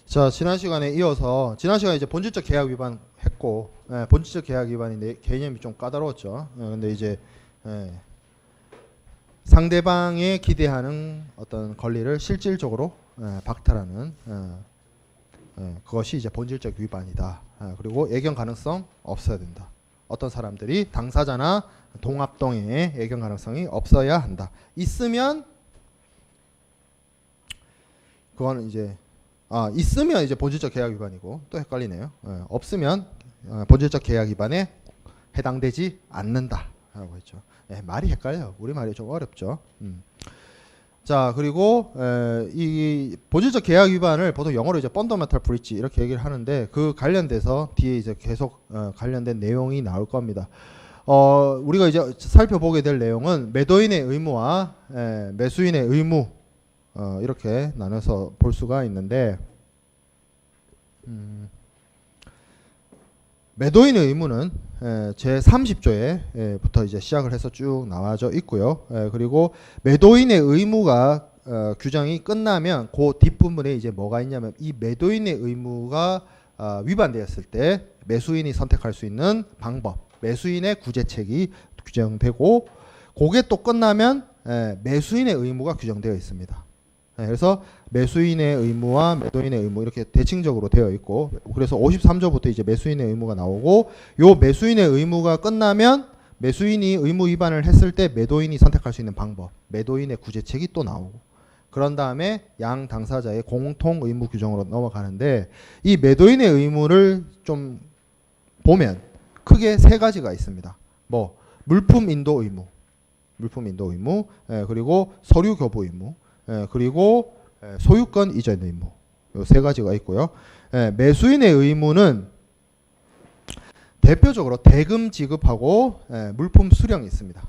자, 지난 시간에 이어서 지난 시간에 이제 본질적 계약 위반 했고, 본질적 계약 위반인데 개념이 좀 까다로웠죠. 근데 이제 상대방의 기대하는 어떤 권리를 실질적으로 박탈하는 그것이 이제 본질적 위반이다. 그리고 예견 가능성 없어야 된다. 어떤 사람들이 당사자나 동합동의 예견 가능성이 없어야 한다. 있으면 그거는 이제 있으면 이제 본질적 계약 위반이고 또 헷갈리네요. 없으면 본질적 계약 위반에 해당되지 않는다라고 했죠. 말이 헷갈려요. 우리 말이 좀 어렵죠. 자, 그리고 이 본질적 계약 위반을 보통 영어로 이제 펀더멘털 브리치 이렇게 얘기를 하는데 그 관련돼서 뒤에 이제 계속 관련된 내용이 나올 겁니다. 우리가 이제 살펴보게 될 내용은 매도인의 의무와 매수인의 의무 이렇게 나눠서 볼 수가 있는데 매도인의 의무는 제30조에부터 이제 시작을 해서 쭉 나와져 있고요. 그리고 매도인의 의무가 규정이 끝나면 그 뒷부분에 이제 뭐가 있냐면 이 매도인의 의무가 위반되었을 때 매수인이 선택할 수 있는 방법, 매수인의 구제책이 규정되고 그게 또 끝나면 매수인의 의무가 규정되어 있습니다. 그래서 매수인의 의무와 매도인의 의무 이렇게 대칭적으로 되어 있고 그래서 53조부터 이제 매수인의 의무가 나오고 요 매수인의 의무가 끝나면 매수인이 의무 위반을 했을 때 매도인이 선택할 수 있는 방법, 매도인의 구제책이 또 나오고 그런 다음에 양 당사자의 공통 의무 규정으로 넘어가는데 이 매도인의 의무를 좀 보면 크게 세 가지가 있습니다. 뭐 물품 인도 의무, 그리고 서류 교부 의무, 그리고 소유권 이전 의무 요 세 가지가 있고요. 매수인의 의무는 대표적으로 대금 지급하고 물품 수령이 있습니다.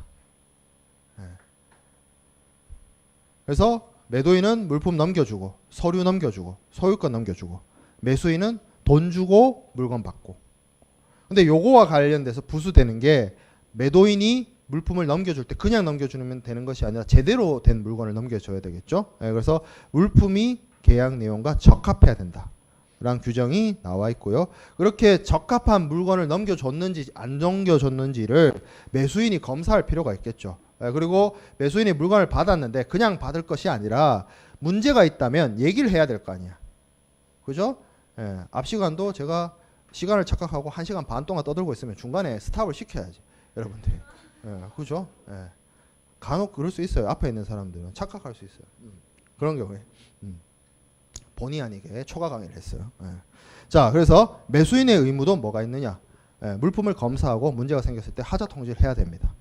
그래서 매도인은 물품 넘겨주고 서류 넘겨주고 소유권 넘겨주고 매수인은 돈 주고 물건 받고 근데 요거와 관련돼서 부수되는 게 매도인이 물품을 넘겨줄 때 그냥 넘겨주면 되는 것이 아니라 제대로 된 물건을 넘겨줘야 되겠죠. 그래서 물품이 계약 내용과 적합해야 된다. 라는 규정이 나와 있고요. 그렇게 적합한 물건을 넘겨줬는지 안 넘겨줬는지를 매수인이 검사할 필요가 있겠죠. 그리고 매수인이 물건을 받았는데 그냥 받을 것이 아니라 문제가 있다면 얘기를 해야 될 거 아니야. 그죠? 앞 시간도 제가 시간을 착각하고 1시간 반 동안 떠들고 있으면 중간에 스탑을 시켜야지. 여러분들. 그죠? 간혹 그럴 수 있어요. 앞에 있는 사람들은 착각할 수 있어요. 그런 경우에 본의 아니게 초과 강의를 했어요. 자, 그래서 매수인의 의무도 뭐가 있느냐? 물품을 검사하고 문제가 생겼을 때 하자 통지를 해야 됩니다.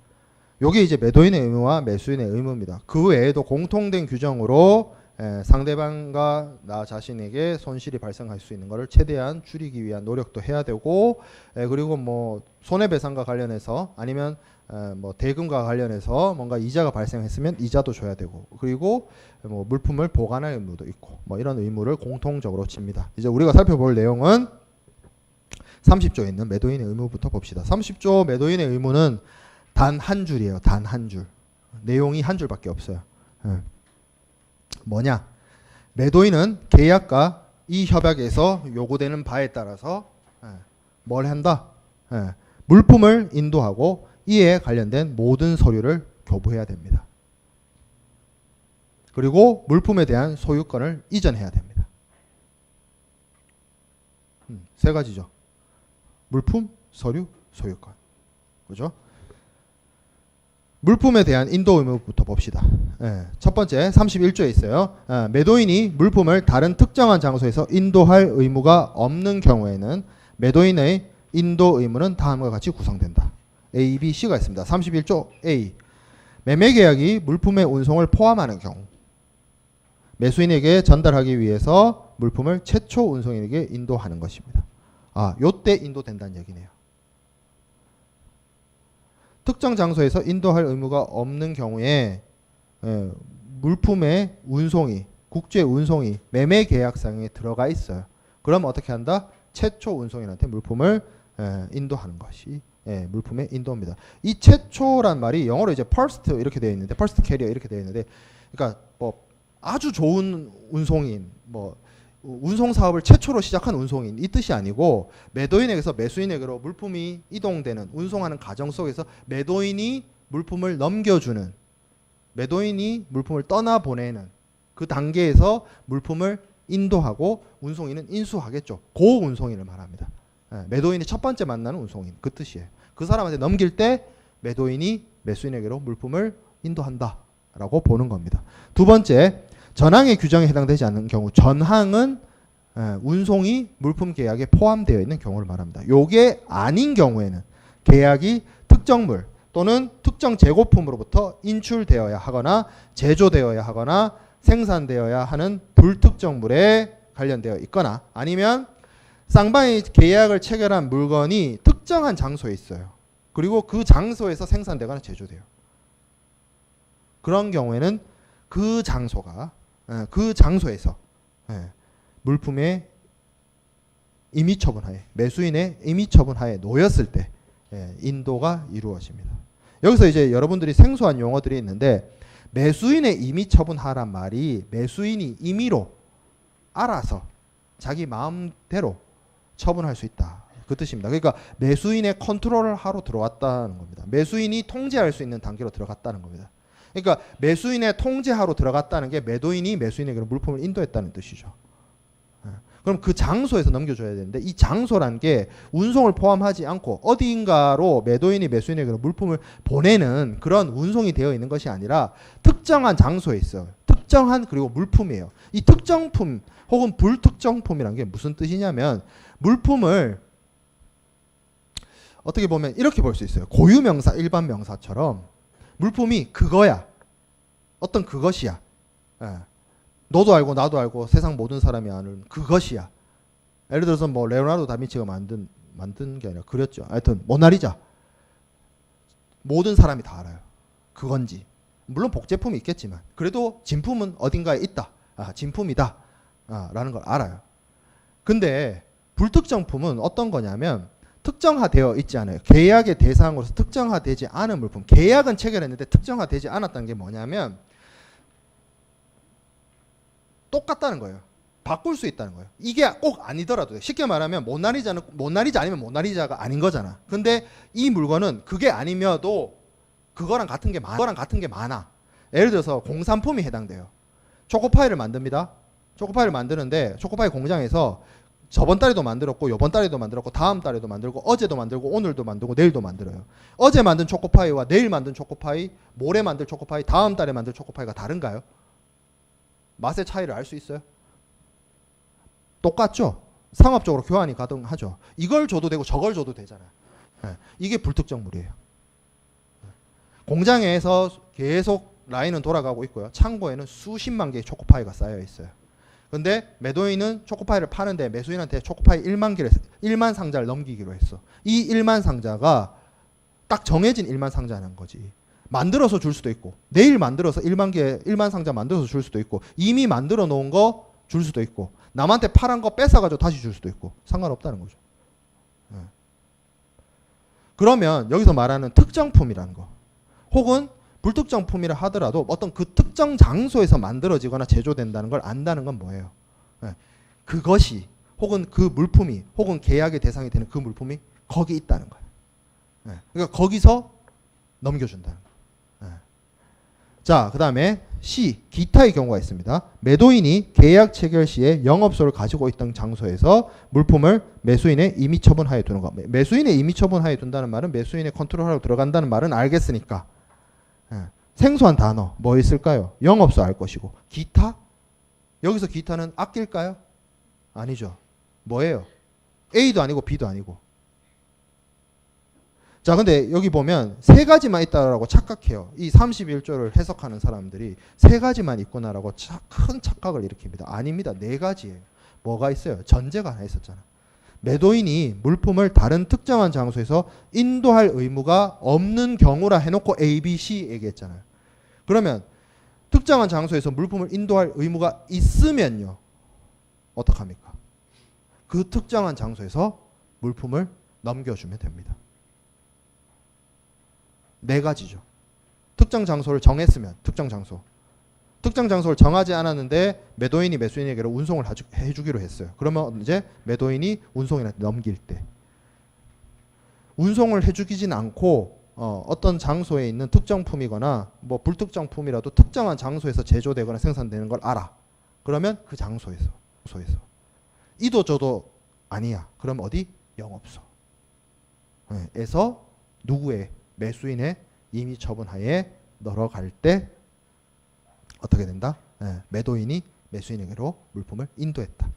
요게 이제 매도인의 의무와 매수인의 의무입니다. 그 외에도 공통된 규정으로 상대방과 나 자신에게 손실이 발생할 수 있는 것을 최대한 줄이기 위한 노력도 해야 되고 그리고 뭐 손해배상과 관련해서 아니면 뭐 대금과 관련해서 뭔가 이자가 발생했으면 이자도 줘야 되고 그리고 뭐 물품을 보관할 의무도 있고 뭐 이런 의무를 공통적으로 집니다. 이제 우리가 살펴볼 내용은 30조에 있는 매도인의 의무부터 봅시다. 30조 매도인의 의무는 단 한 줄이에요. 단 한 줄. 내용이 한 줄밖에 없어요. 뭐냐? 매도인은 계약과 이 협약에서 요구되는 바에 따라서 뭘 한다? 물품을 인도하고 이에 관련된 모든 서류를 교부해야 됩니다. 그리고 물품에 대한 소유권을 이전해야 됩니다. 세 가지죠. 물품, 서류, 소유권. 그죠? 물품에 대한 인도 의무부터 봅시다. 첫 번째 31조에 있어요. 매도인이 물품을 다른 특정한 장소에서 인도할 의무가 없는 경우에는 매도인의 인도 의무는 다음과 같이 구성된다. A, B, C가 있습니다. 31조 A. 매매계약이 물품의 운송을 포함하는 경우 매수인에게 전달하기 위해서 물품을 최초 운송인에게 인도하는 것입니다. 요때 인도된다는 얘기네요. 특정 장소에서 인도할 의무가 없는 경우에 물품의 운송이, 국제 운송이 매매계약상에 들어가 있어요. 그럼 어떻게 한다? 최초 운송인한테 물품을 인도하는 것이 물품의 인도입니다. 이 최초란 말이 영어로 이제 first 이렇게 되어 있는데 first carrier 이렇게 되어 있는데 그러니까 뭐 아주 좋은 운송인 뭐 운송 사업을 최초로 시작한 운송인 이 뜻이 아니고 매도인에게서 매수인에게로 물품이 이동되는 운송하는 과정 속에서 매도인이 물품을 넘겨주는 매도인이 물품을 떠나보내는 그 단계에서 물품을 인도하고 운송인은 인수하겠죠. 그 운송인을 말합니다. 매도인이 첫 번째 만나는 운송인 그 뜻이에요. 그 사람한테 넘길 때 매도인이 매수인에게로 물품을 인도한다라고 보는 겁니다. 두 번째, 전항의 규정에 해당되지 않는 경우 전항은 운송이 물품 계약에 포함되어 있는 경우를 말합니다. 요게 아닌 경우에는 계약이 특정물 또는 특정 재고품으로부터 인출되어야 하거나 제조되어야 하거나 생산되어야 하는 불특정물에 관련되어 있거나 아니면 쌍방이 계약을 체결한 물건이 특정한 장소에 있어요. 그리고 그 장소에서 생산되거나 제조돼요. 그런 경우에는 그 장소가 그 장소에서 물품의 임의처분하에 매수인의 임의처분하에 놓였을 때 인도가 이루어집니다. 여기서 이제 여러분들이 생소한 용어들이 있는데 매수인의 임의처분하란 말이 매수인이 임의로 알아서 자기 마음대로 처분할 수 있다. 그 뜻입니다. 그러니까 매수인의 컨트롤을 하러 들어왔다는 겁니다. 매수인이 통제할 수 있는 단계로 들어갔다는 겁니다. 그러니까 매수인의 통제하로 들어갔다는 게 매도인이 매수인에게 물품을 인도했다는 뜻이죠. 그럼 그 장소에서 넘겨줘야 되는데 이 장소란 게 운송을 포함하지 않고 어디인가로 매도인이 매수인에게 물품을 보내는 그런 운송이 되어 있는 것이 아니라 특정한 장소에 있어요. 특정한 그리고 물품이에요. 이 특정품 혹은 불특정품이란 게 무슨 뜻이냐면 물품을 어떻게 보면 이렇게 볼 수 있어요. 고유명사, 일반 명사처럼 물품이 그거야. 어떤 그것이야. 너도 알고 나도 알고 세상 모든 사람이 아는 그것이야. 예를 들어서 뭐 레오나르도 다빈치가 만든 게 아니라 그렸죠. 하여튼 모나리자. 모든 사람이 다 알아요. 그건지. 물론 복제품이 있겠지만 그래도 진품은 어딘가에 있다. 진품이다. 라는 걸 알아요. 근데 불특정품은 어떤 거냐면 특정화되어 있지 않아요. 계약의 대상으로서 특정화되지 않은 물품. 계약은 체결했는데 특정화되지 않았다는 게 뭐냐면 똑같다는 거예요. 바꿀 수 있다는 거예요. 이게 꼭 아니더라도 쉽게 말하면 모나리자 아니면 모나리자가 아닌 거잖아. 근데 이 물건은 그게 아니면도 그거랑 같은 게 많아. 예를 들어서 공산품이 해당돼요. 초코파이를 만듭니다. 초코파이를 만드는데 초코파이 공장에서 저번 달에도 만들었고 요번 달에도 만들었고 다음 달에도 만들고 어제도 만들고 오늘도 만들고 내일도 만들어요. 어제 만든 초코파이와 내일 만든 초코파이, 모레 만들 초코파이, 다음 달에 만들 초코파이가 다른가요? 맛의 차이를 알 수 있어요? 똑같죠? 상업적으로 교환이 가능하죠. 이걸 줘도 되고 저걸 줘도 되잖아요. 이게 불특정물이에요. 공장에서 계속 라인은 돌아가고 있고요. 창고에는 수십만 개의 초코파이가 쌓여 있어요. 근데 매도인은 초코파이를 파는데 매수인한테 초코파이 1만 상자를 넘기기로 했어. 이 1만 상자가 딱 정해진 1만 상자는 거지. 만들어서 줄 수도 있고 내일 만들어서 1만 상자 만들어서 줄 수도 있고 이미 만들어 놓은 거 줄 수도 있고 남한테 팔은 거 뺏어가지고 다시 줄 수도 있고 상관없다는 거죠. 그러면 여기서 말하는 특정품이라는 거 혹은 불특정품이라 하더라도 어떤 그 특정 장소에서 만들어지거나 제조된다는 걸 안다는 건 뭐예요? 그것이 혹은 그 물품이 혹은 계약의 대상이 되는 그 물품이 거기 있다는 거예요. 그러니까 거기서 넘겨준다는 거예요. 자, 그 다음에 C, 기타의 경우가 있습니다. 매도인이 계약 체결 시에 영업소를 가지고 있던 장소에서 물품을 매수인의 임의처분하에 두는 것. 매수인의 임의처분하에 둔다는 말은 매수인의 컨트롤하러 들어간다는 말은 알겠으니까 생소한 단어 뭐 있을까요? 영업소 알 것이고 기타? 여기서 기타는 아낄까요? 아니죠. 뭐예요? A도 아니고 B도 아니고. 자, 근데 여기 보면 세 가지만 있다라고 착각해요. 이 31조를 해석하는 사람들이 세 가지만 있구나라고 큰 착각을 일으킵니다. 아닙니다. 네 가지예요. 뭐가 있어요? 전제가 하나 있었잖아. 매도인이 물품을 다른 특정한 장소에서 인도할 의무가 없는 경우라 해놓고 A, B, C 얘기했잖아요. 그러면 특정한 장소에서 물품을 인도할 의무가 있으면요. 어떡합니까? 그 특정한 장소에서 물품을 넘겨주면 됩니다. 네 가지죠. 특정 장소를 정했으면 특정 장소. 특정 장소를 정하지 않았는데 매도인이 매수인에게 운송을 해주기로 했어요. 그러면 이제 매도인이 운송인한테 넘길 때 운송을 해주기진 않고 어떤 장소에 있는 특정품이거나 뭐 불특정품이라도 특정한 장소에서 제조되거나 생산되는 걸 알아. 그러면 그 장소에서 이도 저도 아니야. 그럼 어디? 영업소. 에서 누구의 매수인의 임의 처분하에 넣어갈 때 어떻게 된다? 매도인이 매수인에게로 물품을 인도했다.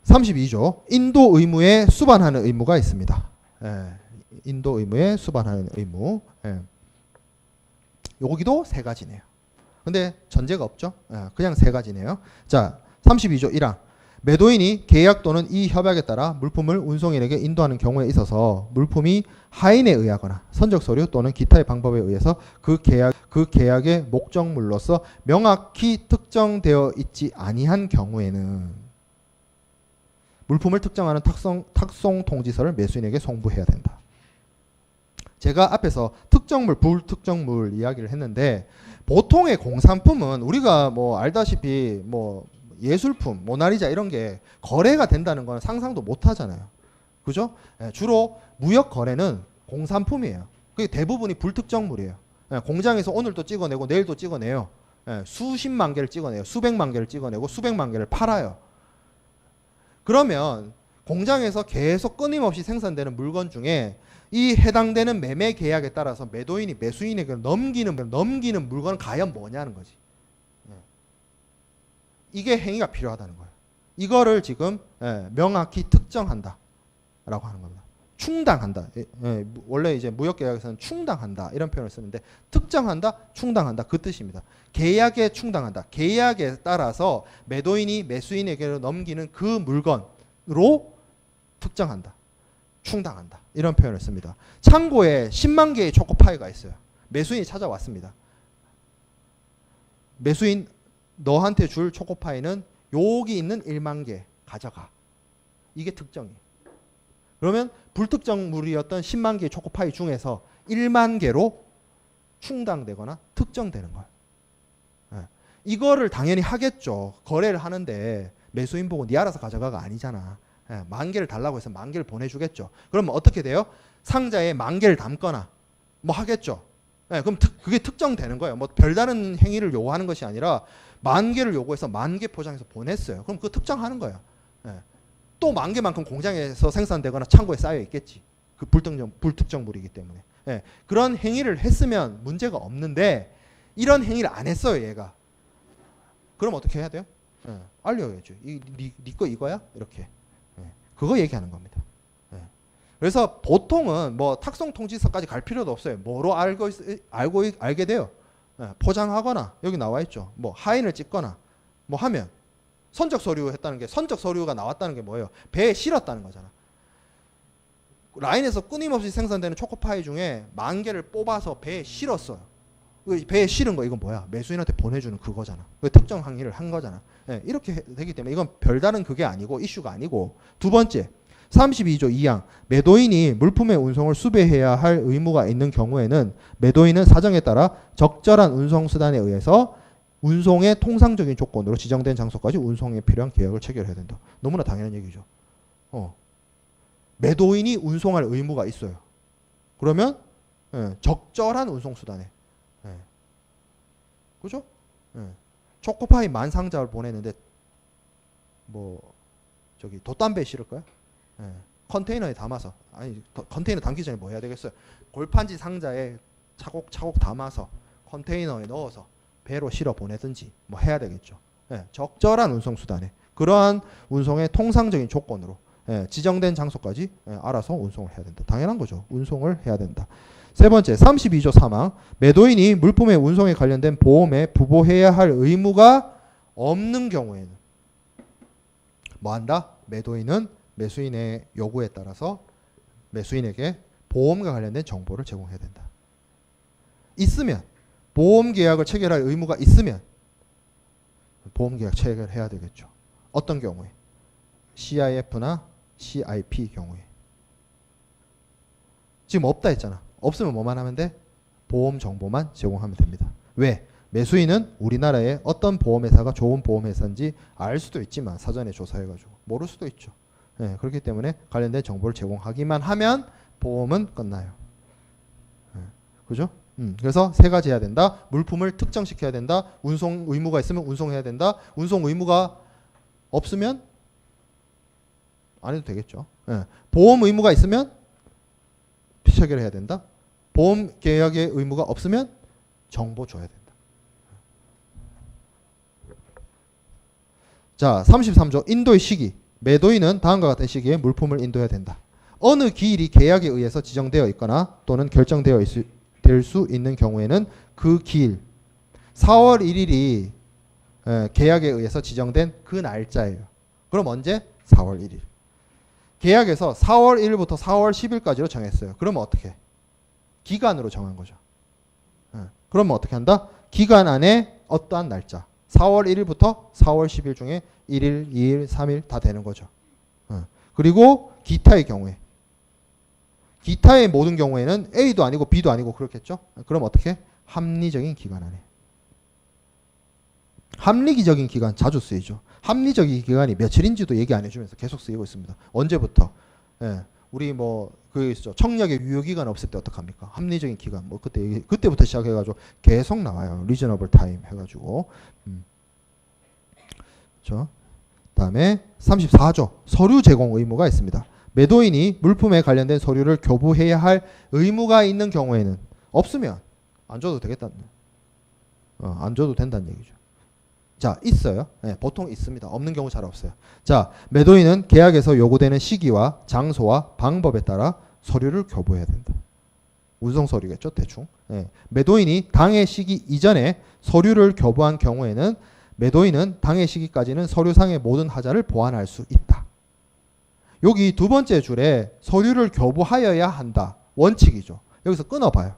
32조 인도 의무에 수반하는 의무가 있습니다. 인도 의무에 수반하는 의무. 여기도 세 가지네요. 근데 전제가 없죠. 그냥 세 가지네요. 자, 32조 1항 매도인이 계약 또는 이 협약에 따라 물품을 운송인에게 인도하는 경우에 있어서 물품이 하인에 의하거나 선적 서류 또는 기타의 방법에 의해서 그 계약의 목적물로서 명확히 특정되어 있지 아니한 경우에는 물품을 특정하는 탁송 통지서를 매수인에게 송부해야 된다. 제가 앞에서 특정물, 불특정물 이야기를 했는데 보통의 공산품은 우리가 뭐 알다시피 뭐 예술품, 모나리자 이런 게 거래가 된다는 건 상상도 못 하잖아요. 그죠? 주로 무역 거래는 공산품이에요. 그게 대부분이 불특정물이에요. 공장에서 오늘도 찍어내고 내일도 찍어내요. 수십만 개를 찍어내요. 수백만 개를 찍어내고 수백만 개를 팔아요. 그러면 공장에서 계속 끊임없이 생산되는 물건 중에 이 해당되는 매매 계약에 따라서 매도인이 매수인에게 넘기는 물건은 과연 뭐냐는 거지. 이게 행위가 필요하다는 거예요. 이거를 지금 명확히 특정한다 라고 하는 겁니다. 충당한다. 원래 이제 무역계약에서는 충당한다 이런 표현을 쓰는데 특정한다, 충당한다 그 뜻입니다. 계약에 충당한다. 계약에 따라서 매도인이 매수인에게 넘기는 그 물건으로 특정한다. 충당한다. 이런 표현을 씁니다. 창고에 10만 개의 초코파이가 있어요. 매수인이 찾아왔습니다. 매수인 너한테 줄 초코파이는 여기 있는 1만 개 가져가. 이게 특정이에요. 그러면 불특정물이었던 10만 개의 초코파이 중에서 1만 개로 충당되거나 특정되는 거예요. 이거를 당연히 하겠죠. 거래를 하는데 매수인 보고 네 알아서 가져가가 아니잖아. 10,000 개를 달라고 해서 10,000 개를 보내주겠죠. 그러면 어떻게 돼요? 상자에 10,000 개를 담거나 뭐 하겠죠. 그럼 그게 특정되는 거예요. 뭐 별다른 행위를 요구하는 것이 아니라 10,000 개를 요구해서 10,000 개 포장해서 보냈어요. 그럼 그거 특정하는 거예요. 또 10,000 개만큼 공장에서 생산되거나 창고에 쌓여 있겠지. 그 불특정물이기 때문에. 그런 행위를 했으면 문제가 없는데 이런 행위를 안 했어요, 얘가. 그럼 어떻게 해야 돼요? 알려야죠. 네 거 이거야? 이렇게. 그거 얘기하는 겁니다. 그래서 보통은 뭐 탁송 통지서까지 갈 필요도 없어요. 뭐로 알게 돼요? 포장하거나 여기 나와 있죠. 뭐 하인을 찍거나 뭐 하면 선적 서류 했다는 게 선적 서류가 나왔다는 게 뭐예요? 배에 실었다는 거잖아. 라인에서 끊임없이 생산되는 초코파이 중에 10,000 개를 뽑아서 배에 실었어요. 배에 실은 거 이건 뭐야? 매수인한테 보내주는 그거잖아. 특정 항의를 한 거잖아. 이렇게 되기 때문에 이건 별다른 그게 아니고 이슈가 아니고. 두 번째 32조 2항 매도인이 물품의 운송을 수배해야 할 의무가 있는 경우에는 매도인은 사정에 따라 적절한 운송수단에 의해서 운송의 통상적인 조건으로 지정된 장소까지 운송에 필요한 계약을 체결해야 된다. 너무나 당연한 얘기죠. 매도인이 운송할 의무가 있어요. 그러면 적절한 운송수단에 그죠? 초코파이 10,000 상자를 보내는데 뭐 저기 돛담배 실을까요? 컨테이너에 담아서 아니 컨테이너 담기 전에 뭐 해야 되겠어요? 골판지 상자에 차곡차곡 담아서 컨테이너에 넣어서 배로 실어 보내든지 뭐 해야 되겠죠. 적절한 운송수단에 그러한 운송의 통상적인 조건으로 지정된 장소까지 알아서 운송을 해야 된다. 당연한 거죠. 운송을 해야 된다. 세 번째 32조 3항 매도인이 물품의 운송에 관련된 보험에 부보해야 할 의무가 없는 경우에는 뭐 한다? 매도인은 매수인의 요구에 따라서 매수인에게 보험과 관련된 정보를 제공해야 된다. 있으면 보험 계약을 체결할 의무가 있으면 보험 계약 체결해야 되겠죠. 어떤 경우에? CIF나 CIP 경우에. 지금 없다 했잖아. 없으면 뭐만 하면 돼? 보험 정보만 제공하면 됩니다. 왜? 매수인은 우리나라에 어떤 보험회사가 좋은 보험회사인지 알 수도 있지만 사전에 조사해가지고 모를 수도 있죠. 예, 그렇기 때문에 관련된 정보를 제공하기만 하면 보험은 끝나요. 예, 그죠? 그래서 세 가지 해야 된다. 물품을 특정시켜야 된다. 운송 의무가 있으면 운송해야 된다. 운송 의무가 없으면 안 해도 되겠죠. 예, 보험 의무가 있으면 피처결해야 된다. 보험 계약의 의무가 없으면 정보 줘야 된다. 자, 33조 인도의 시기. 매도인은 다음과 같은 시기에 물품을 인도해야 된다. 어느 기일이 계약에 의해서 지정되어 있거나 또는 결정되어 될 수 있는 경우에는 그 기일 4월 1일이 계약에 의해서 지정된 그 날짜예요. 그럼 언제? 4월 1일. 계약에서 4월 1일부터 4월 10일까지로 정했어요. 그러면 어떻게? 기간으로 정한 거죠. 그러면 어떻게 한다? 기간 안에 어떠한 날짜 4월 1일부터 4월 10일 중에 1일, 2일, 3일 다 되는 거죠. 그리고 기타의 경우에 기타의 모든 경우에는 A도 아니고 B도 아니고 그렇겠죠. 그럼 어떻게? 합리적인 기간 안에. 합리적인 기간 자주 쓰이죠. 합리적인 기간이 며칠인지도 얘기 안 해주면서 계속 쓰이고 있습니다. 언제부터? 예, 우리 뭐 그 있죠. 청약의 유효기간 없을 때 어떡합니까? 합리적인 기간 뭐 그때부터 시작해가지고 계속 나와요. 리저너블 타임 해가지고. 그렇죠. 그다음에 34조 서류 제공 의무가 있습니다. 매도인이 물품에 관련된 서류를 교부해야 할 의무가 있는 경우에는 없으면 안 줘도 되겠다는 안 줘도 된다는 얘기죠. 자, 있어요. 네, 보통 있습니다. 없는 경우 잘 없어요. 자, 매도인은 계약에서 요구되는 시기와 장소와 방법에 따라 서류를 교부해야 된다. 운송 서류겠죠, 대충. 네, 매도인이 당해 시기 이전에 서류를 교부한 경우에는 매도인은 당해 시기까지는 서류상의 모든 하자를 보완할 수 있다. 여기 두 번째 줄에 서류를 교부하여야 한다. 원칙이죠. 여기서 끊어봐요.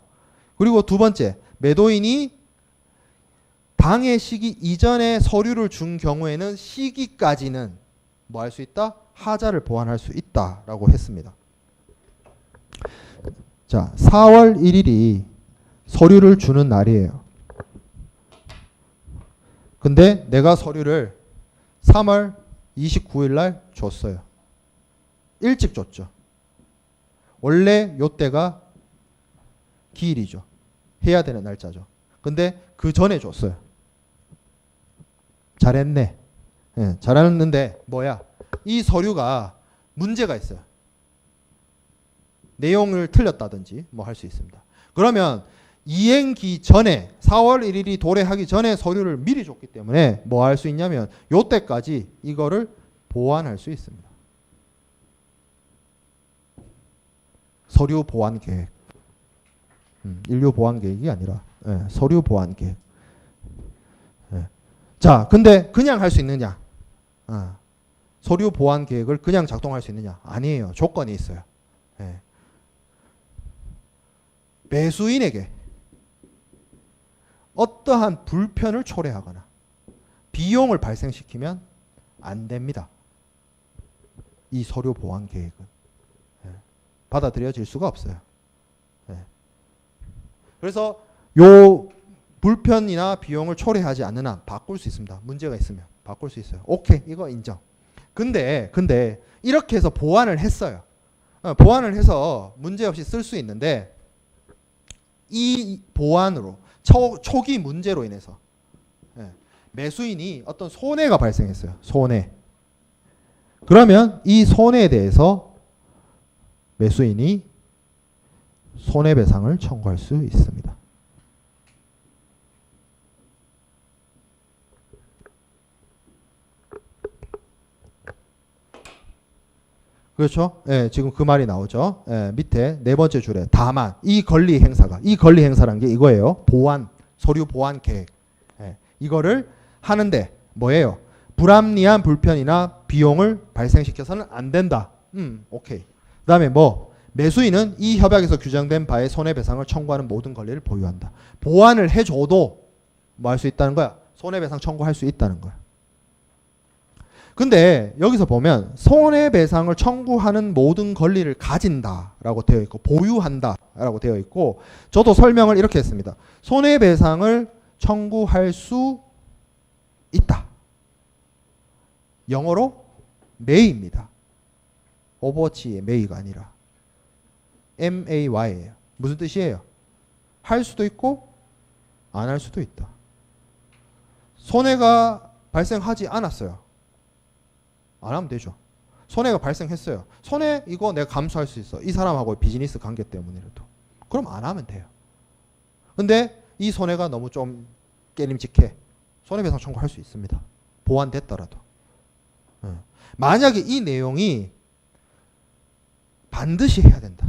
그리고 두 번째, 매도인이 당해 시기 이전에 서류를 준 경우에는 시기까지는 뭐 할 수 있다? 하자를 보완할 수 있다라고 했습니다. 자, 4월 1일이 서류를 주는 날이에요. 근데 내가 서류를 3월 29일 날 줬어요. 일찍 줬죠. 원래 요때가 기일이죠. 해야 되는 날짜죠. 근데 그 전에 줬어요. 잘했네. 네, 잘했는데 뭐야? 이 서류가 문제가 있어요. 내용을 틀렸다든지 뭐 할 수 있습니다. 그러면 이행기 전에 4월 1일이 도래하기 전에 서류를 미리 줬기 때문에 뭐 할 수 있냐면 요때까지 이거를 보완할 수 있습니다. 서류 보완 계획. 인류 보완 계획이 아니라 서류 보완 계획. 자, 근데 그냥 할 수 있느냐? 서류 보완 계획을 그냥 작동할 수 있느냐? 아니에요. 조건이 있어요. 매수인에게 어떠한 불편을 초래하거나 비용을 발생시키면 안 됩니다. 이 서류 보완 계획은 받아들여질 수가 없어요. 그래서 요 불편이나 비용을 초래하지 않는 한 바꿀 수 있습니다. 문제가 있으면 바꿀 수 있어요. 오케이, 이거 인정. 근데 이렇게 해서 보완을 했어요. 보완을 해서 문제없이 쓸 수 있는데 이 보완으로 초기 문제로 인해서 매수인이 어떤 손해가 발생했어요. 손해. 그러면 이 손해에 대해서 매수인이 손해배상을 청구할 수 있습니다. 그렇죠? 예, 지금 그 말이 나오죠. 예, 밑에 네 번째 줄에 다만 이 권리 행사란 게 이거예요. 보완, 서류 보완 계획. 예, 이거를 하는데 뭐예요? 불합리한 불편이나 비용을 발생시켜서는 안 된다. 오케이. 그다음에 뭐 매수인은 이 협약에서 규정된 바의 손해배상을 청구하는 모든 권리를 보유한다. 보완을 해줘도 뭐 할 수 있다는 거야? 손해배상 청구할 수 있다는 거야. 근데 여기서 보면 손해배상을 청구하는 모든 권리를 가진다라고 되어 있고 보유한다라고 되어 있고 저도 설명을 이렇게 했습니다. 손해배상을 청구할 수 있다. 영어로 may입니다. 오버워치의 may가 아니라 may예요. 무슨 뜻이에요? 할 수도 있고 안 할 수도 있다. 손해가 발생하지 않았어요. 안 하면 되죠. 손해가 발생했어요. 손해 이거 내가 감수할 수 있어. 이 사람하고 비즈니스 관계 때문이라도. 그럼 안 하면 돼요. 근데 이 손해가 너무 좀 깨림직해. 손해배상 청구할 수 있습니다. 보완됐더라도. 만약에 이 내용이 반드시 해야 된다.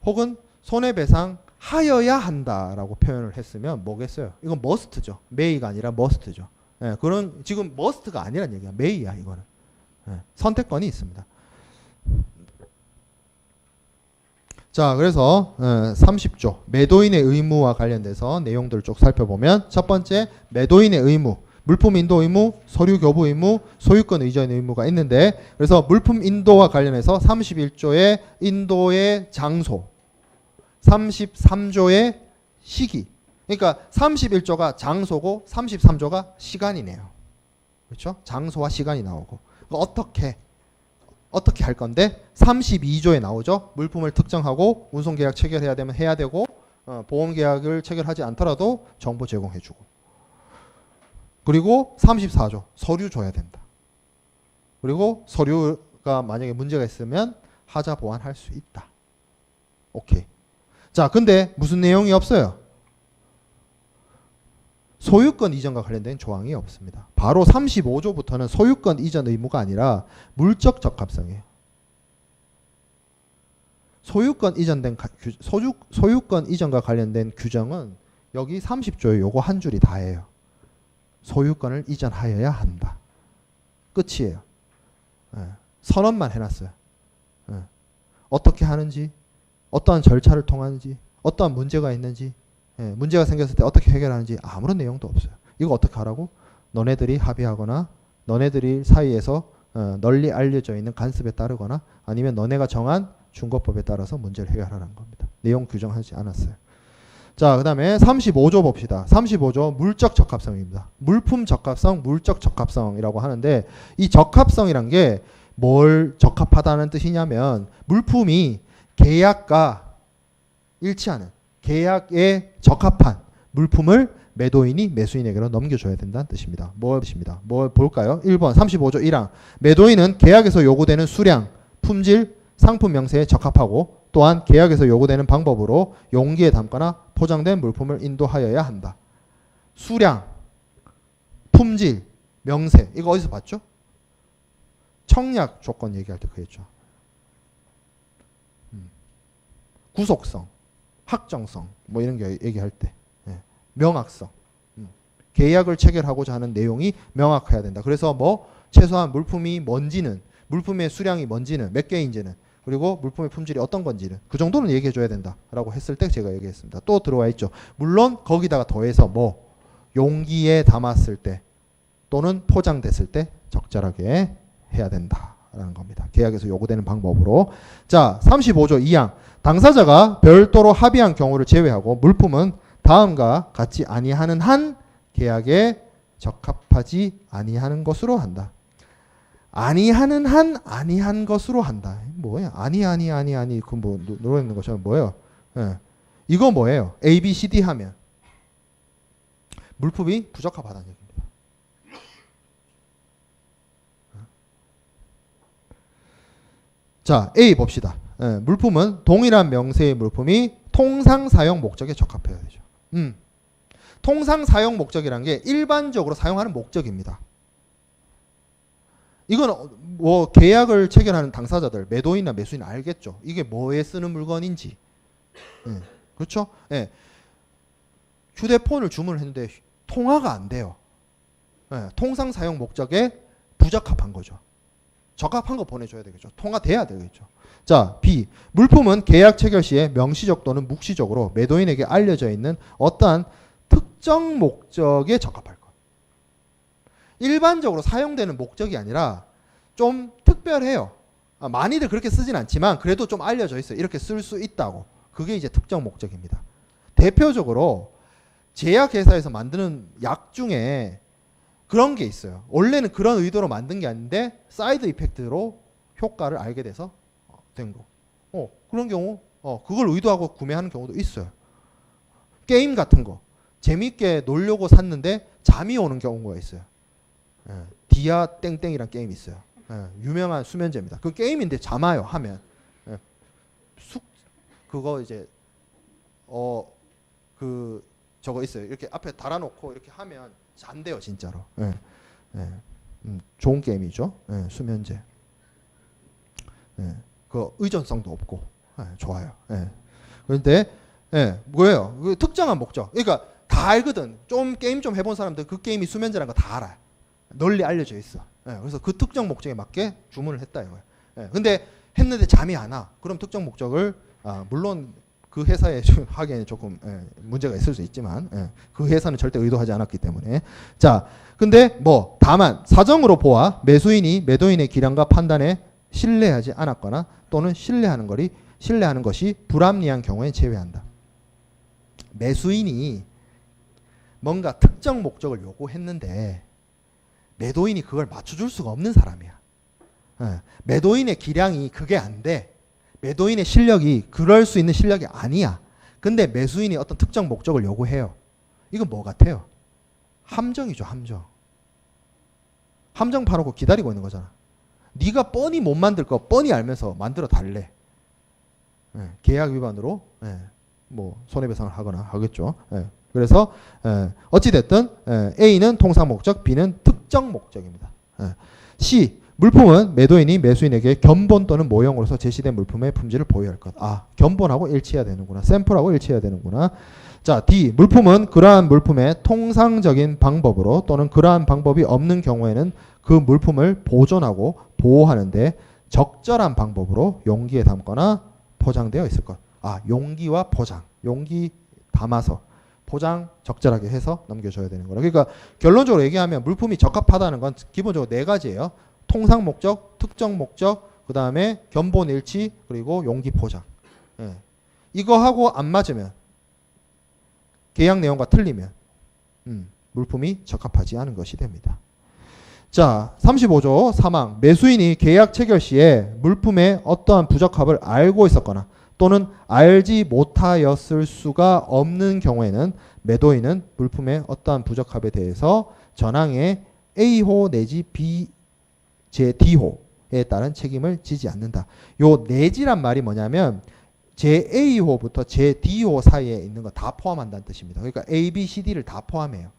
혹은 손해배상 하여야 한다라고 표현을 했으면 뭐겠어요? 이건 must죠. may가 아니라 must죠. 그런 지금 must가 아니란 얘기야. may야 이거는. 선택권이 있습니다. 자, 그래서 30조 매도인의 의무와 관련돼서 내용들을 쭉 살펴보면 첫 번째 매도인의 의무, 물품 인도 의무, 서류 교부 의무, 소유권 이전 의무가 있는데 그래서 물품 인도와 관련해서 31조의 인도의 장소, 33조의 시기. 그러니까 31조가 장소고 33조가 시간이네요. 그렇죠? 장소와 시간이 나오고 어떻게 할 건데 32조에 나오죠. 물품을 특정하고 운송계약 체결해야 되면 해야 되고 보험계약을 체결하지 않더라도 정보 제공해주고 그리고 34조 서류 줘야 된다. 그리고 서류가 만약에 문제가 있으면 하자 보완할 수 있다. 오케이. 자, 근데 무슨 내용이 없어요? 소유권 이전과 관련된 조항이 없습니다. 바로 35조부터는 소유권 이전 의무가 아니라 물적 적합성이에요. 소유권 이전과 관련된 규정은 여기 30조에 요거 한 줄이 다예요. 소유권을 이전하여야 한다. 끝이에요. 선언만 해놨어요. 어떻게 하는지, 어떠한 절차를 통하는지, 어떠한 문제가 있는지, 문제가 생겼을 때 어떻게 해결하는지 아무런 내용도 없어요. 이거 어떻게 하라고? 너네들이 합의하거나 너네들이 사이에서 널리 알려져 있는 간섭에 따르거나 아니면 너네가 정한 준거법에 따라서 문제를 해결하라는 겁니다. 내용 규정하지 않았어요. 자, 그 다음에 35조 봅시다. 35조 물적 적합성입니다. 물품 적합성, 물적 적합성이라고 하는데 이 적합성이란 게 뭘 적합하다는 뜻이냐면 물품이 계약과 일치하는 계약에 적합한 물품을 매도인이 매수인에게로 넘겨줘야 된다는 뜻입니다. 뭘 볼까요? 1번 35조 1항 매도인은 계약에서 요구되는 수량, 품질, 상품 명세에 적합하고 또한 계약에서 요구되는 방법으로 용기에 담거나 포장된 물품을 인도하여야 한다. 수량, 품질, 명세 이거 어디서 봤죠? 청약 조건 얘기할 때 그랬죠. 구속성, 확정성 뭐 이런 게 얘기할 때 명확성, 계약을 체결하고자 하는 내용이 명확해야 된다. 그래서 뭐 최소한 물품이 뭔지는 물품의 수량이 뭔지는 몇 개인지는 그리고 물품의 품질이 어떤 건지는 그 정도는 얘기해 줘야 된다라고 했을 때 제가 얘기했습니다. 또 들어와 있죠. 물론 거기다가 더해서 뭐 용기에 담았을 때 또는 포장됐을 때 적절하게 해야 된다라는 겁니다. 계약에서 요구되는 방법으로. 자, 35조 2항 당사자가 별도로 합의한 경우를 제외하고 물품은 다음과 같이 아니하는 한 계약에 적합하지 아니하는 것으로 한다. 아니하는 한 아니한 것으로 한다. 뭐야? 아니 그 뭐 누워 있는 것처럼 뭐예요? 이거 뭐예요? A, B, C, D 하면 물품이 부적합하다는 얘기입니다. 자, A 봅시다. 물품은 동일한 명세의 물품이 통상 사용 목적에 적합해야 되죠. 통상 사용 목적이라는 게 일반적으로 사용하는 목적입니다. 이건 뭐 계약을 체결하는 당사자들, 매도인이나 매수인 알겠죠. 이게 뭐에 쓰는 물건인지. 그렇죠? 휴대폰을 주문했는데 통화가 안 돼요. 통상 사용 목적에 부적합한 거죠. 적합한 거 보내줘야 되겠죠. 통화돼야 되겠죠. 자, B. 물품은 계약 체결 시에 명시적 또는 묵시적으로 매도인에게 알려져 있는 어떠한 특정 목적에 적합할 것. 일반적으로 사용되는 목적이 아니라 좀 특별해요. 많이들 그렇게 쓰진 않지만 그래도 좀 알려져 있어요. 이렇게 쓸 수 있다고. 그게 이제 특정 목적입니다. 대표적으로 제약회사에서 만드는 약 중에 그런 게 있어요. 원래는 그런 의도로 만든 게 아닌데 사이드 이펙트로 효과를 알게 돼서 된 거. 그런 경우 그걸 의도하고 구매하는 경우도 있어요. 게임 같은 거 재밌게 놀려고 샀는데 잠이 오는 경우가 있어요. 디아 땡땡이란 게임이 있어요. 유명한 수면제입니다. 그 게임인데 잠아요 하면 그거 이제 그 저거 있어요. 이렇게 앞에 달아놓고 이렇게 하면 잔대요 진짜로. 좋은 게임이죠. 수면제. 그 의존성도 없고 좋아요. 그런데 뭐예요? 그 특정한 목적. 그러니까 다 알거든. 좀 게임 좀 해본 사람들 그 게임이 수면제라는 거 다 알아. 널리 알려져 있어. 그래서 그 특정 목적에 맞게 주문을 했다 이거예요. 근데 했는데 잠이 안 와. 그럼 특정 목적을 물론 그 회사에 하기에는 조금 문제가 있을 수 있지만 그 회사는 절대 의도하지 않았기 때문에. 자, 근데 뭐 다만 사정으로 보아 매수인이 매도인의 기량과 판단에 신뢰하지 않았거나 또는 신뢰하는 것이 불합리한 경우에 제외한다. 매수인이 뭔가 특정 목적을 요구했는데 매도인이 그걸 맞춰줄 수가 없는 사람이야. 매도인의 기량이 그게 안 돼. 매도인의 실력이 그럴 수 있는 실력이 아니야. 근데 매수인이 어떤 특정 목적을 요구해요. 이건 뭐 같아요? 함정이죠, 함정. 함정 파놓고 기다리고 있는 거잖아. 네가 뻔히 못 만들 거 뻔히 알면서 만들어 달래. 계약 위반으로 뭐 손해배상을 하거나 하겠죠. 그래서 어찌됐든 A는 통상 목적, B는 특정 목적입니다. C. 물품은 매도인이 매수인에게 견본 또는 모형으로서 제시된 물품의 품질을 보유할 것. 견본하고 일치해야 되는구나. 샘플하고 일치해야 되는구나. 자, D. 물품은 그러한 물품의 통상적인 방법으로 또는 그러한 방법이 없는 경우에는 그 물품을 보존하고 보호하는데 적절한 방법으로 용기에 담거나 포장되어 있을 것. 용기와 포장. 용기 담아서 포장 적절하게 해서 넘겨줘야 되는 거라. 그러니까 결론적으로 얘기하면 물품이 적합하다는 건 기본적으로 네 가지예요. 통상 목적, 특정 목적, 그 다음에 견본 일치, 그리고 용기 포장. 이거 하고 안 맞으면, 계약 내용과 틀리면 물품이 적합하지 않은 것이 됩니다. 자, 35조 사망. 매수인이 계약 체결 시에 물품의 어떠한 부적합을 알고 있었거나 또는 알지 못하였을 수가 없는 경우에는 매도인은 물품의 어떠한 부적합에 대해서 전항의 A호 내지 B 제 D호에 따른 책임을 지지 않는다. 요 내지란 말이 뭐냐면 제 A호부터 제 D호 사이에 있는 거 다 포함한다는 뜻입니다. 그러니까 A, B, C, D를 다 포함해요.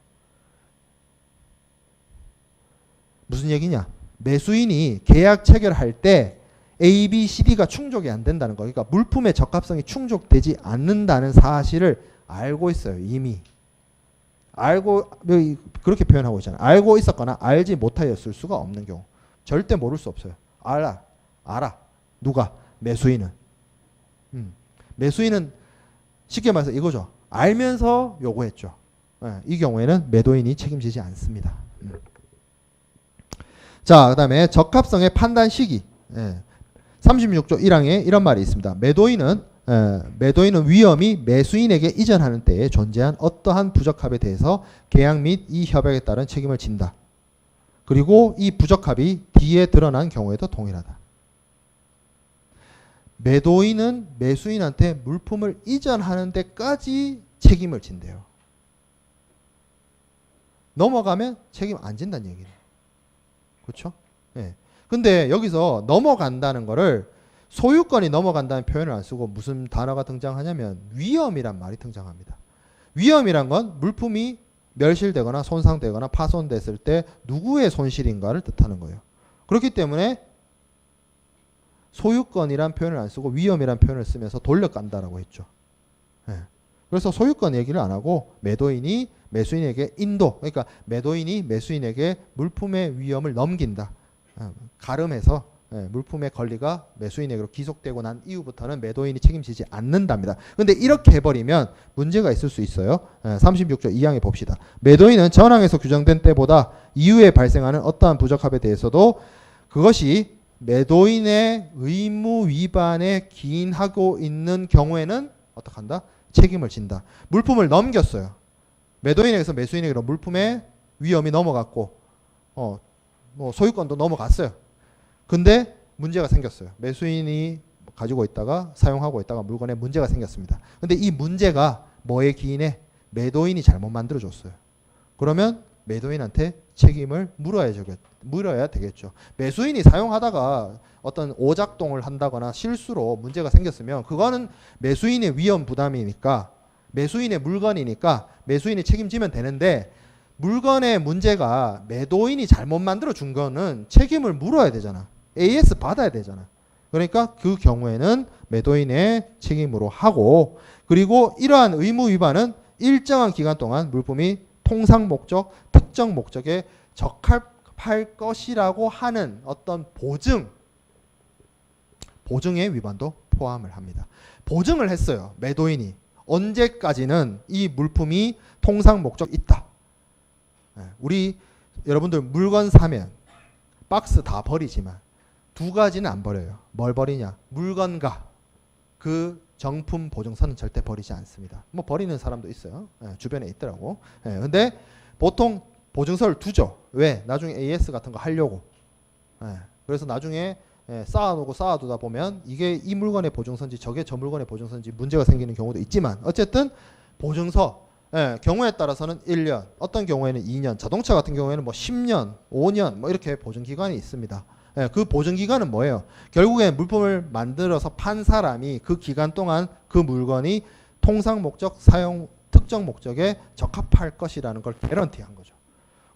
무슨 얘기냐? 매수인이 계약 체결할 때 A, B, C, D가 충족이 안 된다는 거. 그러니까 물품의 적합성이 충족되지 않는다는 사실을 알고 있어요. 이미. 알고 그렇게 표현하고 있잖아요. 알고 있었거나 알지 못하였을 수가 없는 경우. 절대 모를 수 없어요. 알아. 누가? 매수인은. 매수인은 쉽게 말해서 이거죠. 알면서 요구했죠. 이 경우에는 매도인이 책임지지 않습니다. 자, 그 다음에 적합성의 판단 시기. 36조 1항에 이런 말이 있습니다. 매도인은 위험이 매수인에게 이전하는 때에 존재한 어떠한 부적합에 대해서 계약 및 이 협약에 따른 책임을 진다. 그리고 이 부적합이 뒤에 드러난 경우에도 동일하다. 매도인은 매수인한테 물품을 이전하는 데까지 책임을 진대요. 넘어가면 책임 안 진다는 얘기예요. 그렇죠? 근데 여기서 넘어간다는 거를 소유권이 넘어간다는 표현을 안 쓰고 무슨 단어가 등장하냐면 위험이란 말이 등장합니다. 위험이란 건 물품이 멸실되거나 손상되거나 파손됐을 때 누구의 손실인가를 뜻하는 거예요. 그렇기 때문에 소유권이란 표현을 안 쓰고 위험이란 표현을 쓰면서 돌려간다라고 했죠. 그래서 소유권 얘기를 안 하고 매도인이 매수인에게 그러니까 매도인이 매수인에게 물품의 위험을 넘긴다. 가름해서 물품의 권리가 매수인에게로 기속되고 난 이후부터는 매도인이 책임지지 않는답니다. 근데 이렇게 해버리면 문제가 있을 수 있어요. 36조 2항에 봅시다. 매도인은 전항에서 규정된 때보다 이후에 발생하는 어떠한 부적합에 대해서도 그것이 매도인의 의무 위반에 기인하고 있는 경우에는 어떡한다? 책임을 진다. 물품을 넘겼어요. 매도인에게서 매수인에게로 물품의 위험이 넘어갔고 뭐 소유권도 넘어갔어요. 근데 문제가 생겼어요. 매수인이 가지고 있다가 사용하고 있다가 물건에 문제가 생겼습니다. 근데 이 문제가 뭐에 기인해? 매도인이 잘못 만들어줬어요. 그러면 매도인한테 책임을 물어야 되겠죠. 매수인이 사용하다가 어떤 오작동을 한다거나 실수로 문제가 생겼으면 그거는 매수인의 위험 부담이니까, 매수인의 물건이니까 매수인이 책임지면 되는데, 물건의 문제가 매도인이 잘못 만들어 준 거는 책임을 물어야 되잖아. AS 받아야 되잖아. 그러니까 그 경우에는 매도인의 책임으로 하고, 그리고 이러한 의무 위반은 일정한 기간 동안 물품이 통상 목적, 특정 목적에 적합할 것이라고 하는 어떤 보증의 위반도 포함을 합니다. 보증을 했어요. 매도인이. 언제까지는 이 물품이 통상 목적 있다. 우리 여러분들 물건 사면 박스 다 버리지만 두 가지는 안 버려요. 뭘 버리냐? 물건과 그 정품 보증서는 절대 버리지 않습니다. 뭐 버리는 사람도 있어요. 주변에 있더라고. 근데 보통 보증서를 두죠. 왜? 나중에 AS 같은 거 하려고. 그래서 나중에 쌓아두다 보면 이게 이 물건의 보증서인지 저게 저 물건의 보증서인지 문제가 생기는 경우도 있지만, 어쨌든 보증서 경우에 따라서는 1년, 어떤 경우에는 2년, 자동차 같은 경우에는 뭐 10년, 5년 뭐 이렇게 보증기간이 있습니다. 그 보증기간은 뭐예요? 결국에 물품을 만들어서 판 사람이 그 기간 동안 그 물건이 통상 목적, 사용, 특정 목적에 적합할 것이라는 걸 개런티한 거죠.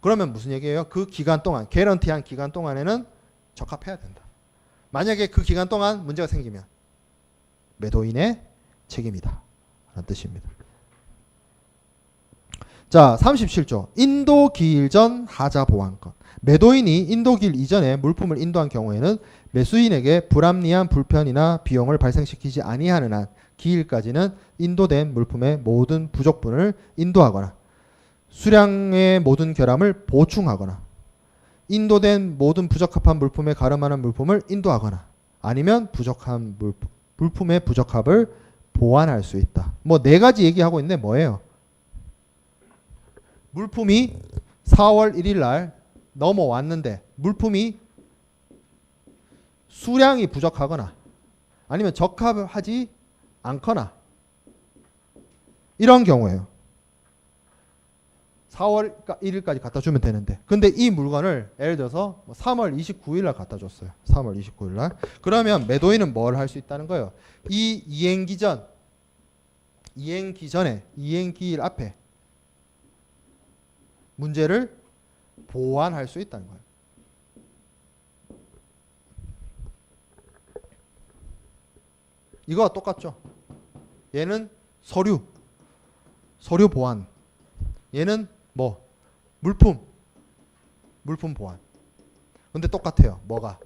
그러면 무슨 얘기예요? 그 기간 동안, 개런티한 기간 동안에는 적합해야 된다. 만약에 그 기간 동안 문제가 생기면 매도인의 책임이다 라는 뜻입니다. 자, 37조 인도기일 전 하자 보완권. 매도인이 인도기일 이전에 물품을 인도한 경우에는 매수인에게 불합리한 불편이나 비용을 발생시키지 아니하는 한 기일까지는 인도된 물품의 모든 부족분을 인도하거나 수량의 모든 결함을 보충하거나 인도된 모든 부적합한 물품에 가름하는 물품을 인도하거나 아니면 부족한 물품의 부적합을 보완할 수 있다. 뭐 네 가지 얘기하고 있는데 뭐예요? 물품이 4월 1일 날 넘어왔는데 물품이 수량이 부족하거나 아니면 적합하지 않거나 이런 경우예요. 4월 1일까지 갖다 주면 되는데, 근데 이 물건을 예를 들어서 3월 29일 날 갖다 줬어요. 3월 29일 날. 그러면 매도인은 뭘 할 수 있다는 거예요? 이 이행기 전에, 이행기일 앞에 문제를 보완할 수 있다는 거예요. 이거와 똑같죠? 얘는 서류 보완. 얘는 뭐? 물품 보완. 근데 똑같아요. 뭐가?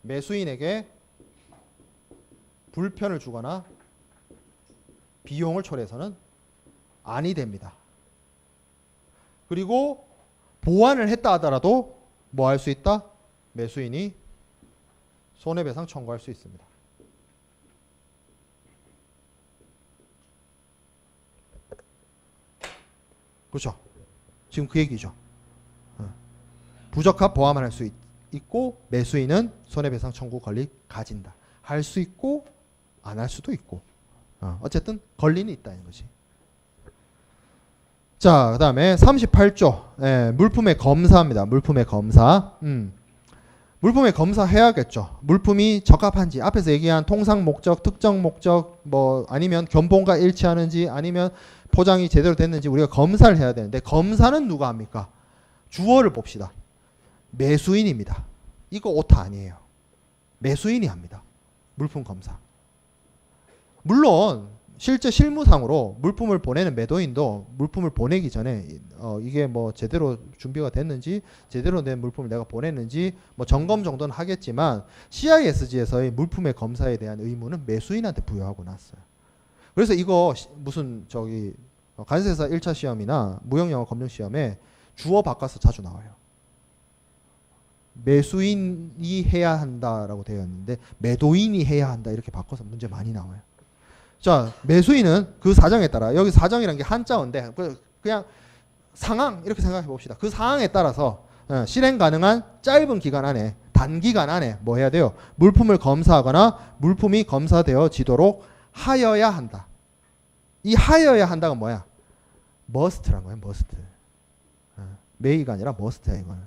매수인에게 불편을 주거나 비용을 초래해서는 아니 됩니다. 그리고 보완을 했다 하더라도 뭐 할 수 있다? 매수인이 손해배상 청구할 수 있습니다. 그렇죠? 지금 그 얘기죠. 부적합 보완을 할 수 있고 매수인은 손해배상 청구 권리 가진다. 할 수 있고 안 할 수도 있고 어쨌든 권리는 있다는 거지. 자, 그 다음에 38조 물품의 검사입니다. 물품의 검사. 물품의 검사해야겠죠. 물품이 적합한지, 앞에서 얘기한 통상 목적, 특정 목적, 뭐 아니면 견본과 일치하는지, 아니면 포장이 제대로 됐는지 우리가 검사를 해야 되는데, 검사는 누가 합니까? 주어를 봅시다. 매수인입니다. 이거 오타 아니에요. 매수인이 합니다. 물품 검사. 물론 실제 실무상으로 물품을 보내는 매도인도 물품을 보내기 전에 이게 뭐 제대로 준비가 됐는지, 제대로 된 물품을 내가 보냈는지 뭐 점검 정도는 하겠지만, CISG에서의 물품의 검사에 대한 의무는 매수인한테 부여하고 났어요. 그래서 이거 무슨 관세사 1차 시험이나 무형영어 검증 시험에 주어 바꿔서 자주 나와요. 매수인이 해야 한다라고 되어 있는데 매도인이 해야 한다 이렇게 바꿔서 문제 많이 나와요. 자, 매수인은 그 사정에 따라, 여기 사정이라는 게 한자어인데 그냥 상황 이렇게 생각해 봅시다. 그 상황에 따라서 실행 가능한 짧은 기간 안에 단기간 안에 뭐 해야 돼요? 물품을 검사하거나 물품이 검사되어지도록 하여야 한다. 이 하여야 한다가 뭐야? must란 거예요. must. may가 아니라 must야 이거는.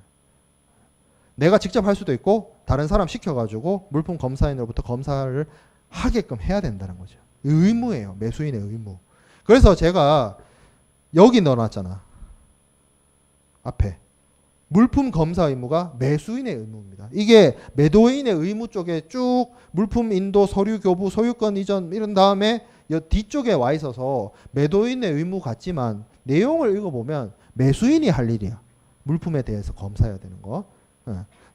내가 직접 할 수도 있고 다른 사람 시켜가지고 물품 검사인으로부터 검사를 하게끔 해야 된다는 거죠. 의무예요. 매수인의 의무. 그래서 제가 여기 넣어놨잖아. 앞에. 물품 검사 의무가 매수인의 의무입니다. 이게 매도인의 의무 쪽에 쭉 물품 인도, 서류 교부, 소유권 이전 이런 다음에 뒤쪽에 와 있어서 매도인의 의무 같지만 내용을 읽어보면 매수인이 할 일이야. 물품에 대해서 검사해야 되는 거.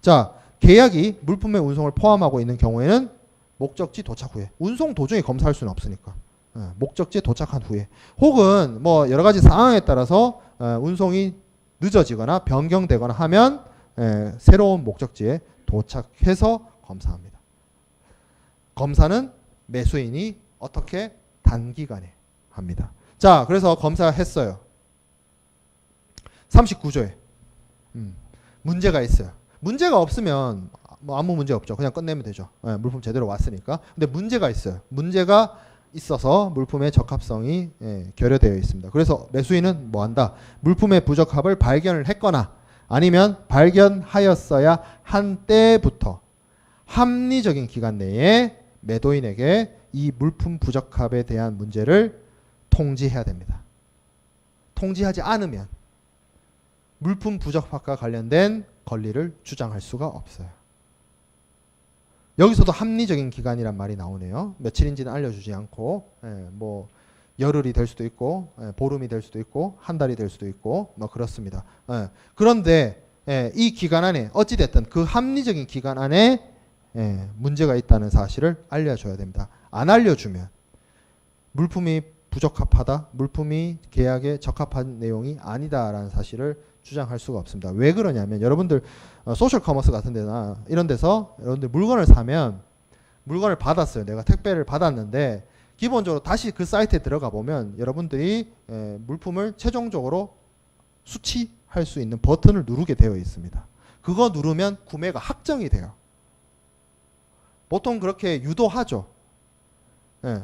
자, 계약이 물품의 운송을 포함하고 있는 경우에는 목적지 도착 후에. 운송 도중에 검사할 수는 없으니까. 목적지에 도착한 후에. 혹은 뭐 여러 가지 상황에 따라서 운송이 늦어지거나 변경되거나 하면 새로운 목적지에 도착해서 검사합니다. 검사는 매수인이 어떻게 단기간에 합니다. 자, 그래서 검사했어요. 39조에 문제가 있어요. 문제가 없으면 뭐 아무 문제 없죠. 그냥 끝내면 되죠. 물품 제대로 왔으니까. 근데 문제가 있어요. 문제가 있어서 물품의 적합성이 결여되어 있습니다. 그래서 매수인은 뭐 한다? 물품의 부적합을 발견을 했거나 아니면 발견하였어야 한 때부터 합리적인 기간 내에 매도인에게 이 물품 부적합에 대한 문제를 통지해야 됩니다. 통지하지 않으면 물품 부적합과 관련된 권리를 주장할 수가 없어요. 여기서도 합리적인 기간이란 말이 나오네요. 며칠인지는 알려주지 않고 뭐 열흘이 될 수도 있고 보름이 될 수도 있고 한 달이 될 수도 있고 뭐 그렇습니다. 그런데 이 기간 안에 어찌됐든 그 합리적인 기간 안에 문제가 있다는 사실을 알려줘야 됩니다. 안 알려주면 물품이 부적합하다, 물품이 계약에 적합한 내용이 아니다라는 사실을 주장할 수가 없습니다. 왜 그러냐면 여러분들 소셜 커머스 같은 데나 이런 데서 여러분들 물건을 사면 물건을 받았어요. 내가 택배를 받았는데 기본적으로 다시 그 사이트에 들어가 보면 여러분들이 물품을 최종적으로 수취할 수 있는 버튼을 누르게 되어 있습니다. 그거 누르면 구매가 확정이 돼요. 보통 그렇게 유도하죠.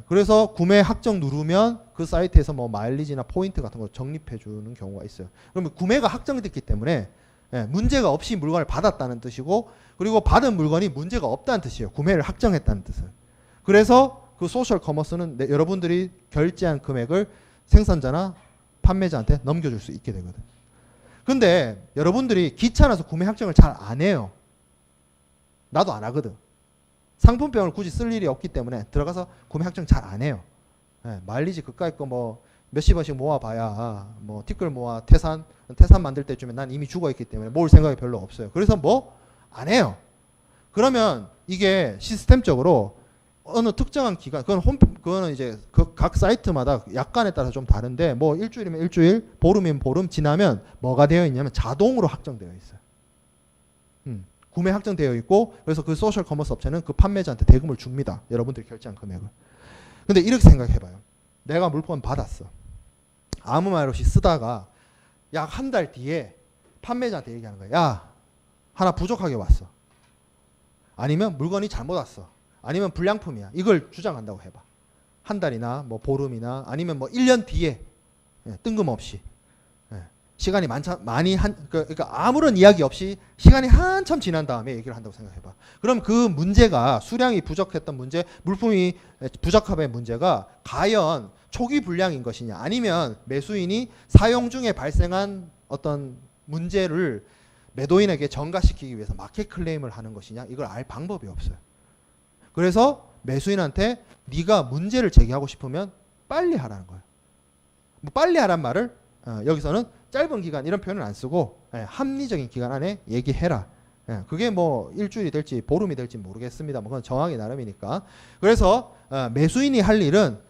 그래서 구매 확정 누르면 그 사이트에서 뭐 마일리지나 포인트 같은 거 적립해 주는 경우가 있어요. 그러면 구매가 확정됐기 때문에 문제가 없이 물건을 받았다는 뜻이고 그리고 받은 물건이 문제가 없다는 뜻이에요. 구매를 확정했다는 뜻은. 그래서 그 소셜 커머스는 여러분들이 결제한 금액을 생산자나 판매자한테 넘겨줄 수 있게 되거든. 근데 여러분들이 귀찮아서 구매 확정을 잘 안 해요. 나도 안 하거든. 상품병을 굳이 쓸 일이 없기 때문에 들어가서 구매 확정 잘 안 해요. 마일리지 그까이 거 뭐 몇십 원씩 모아봐야 뭐 티끌 모아 태산 만들 때쯤에 난 이미 죽어있기 때문에 모을 생각이 별로 없어요. 그래서 뭐 안 해요. 그러면 이게 시스템적으로 어느 특정한 기간 그거는 이제 그 각 사이트마다 약관에 따라서 좀 다른데 뭐 일주일이면 일주일, 보름이면 보름 지나면 뭐가 되어 있냐면 자동으로 확정되어 있어요. 구매 확정되어 있고 그래서 그 소셜 커머스 업체는 그 판매자한테 대금을 줍니다. 여러분들이 결제한 금액을. 근데 이렇게 생각해봐요. 내가 물건 받았어. 아무 말 없이 쓰다가 약 한 달 뒤에 판매자한테 얘기하는 거야. 야, 하나 부족하게 왔어. 아니면 물건이 잘못 왔어. 아니면 불량품이야. 이걸 주장한다고 해봐. 한 달이나 뭐 보름이나 아니면 뭐 1년 뒤에 뜬금없이 시간이 그러니까 아무런 이야기 없이 시간이 한참 지난 다음에 얘기를 한다고 생각해봐. 그럼 그 문제가 수량이 부족했던 문제, 물품이 부적합의 문제가 과연 초기 불량인 것이냐 아니면 매수인이 사용 중에 발생한 어떤 문제를 매도인에게 전가시키기 위해서 마켓 클레임을 하는 것이냐 이걸 알 방법이 없어요. 그래서 매수인한테 네가 문제를 제기하고 싶으면 빨리 하라는 거예요. 뭐 빨리 하란 말을 여기서는 짧은 기간 이런 표현을 안 쓰고 합리적인 기간 안에 얘기해라. 그게 뭐 일주일이 될지 보름이 될지 모르겠습니다. 뭐 그건 정하기 나름이니까. 그래서 매수인이 할 일은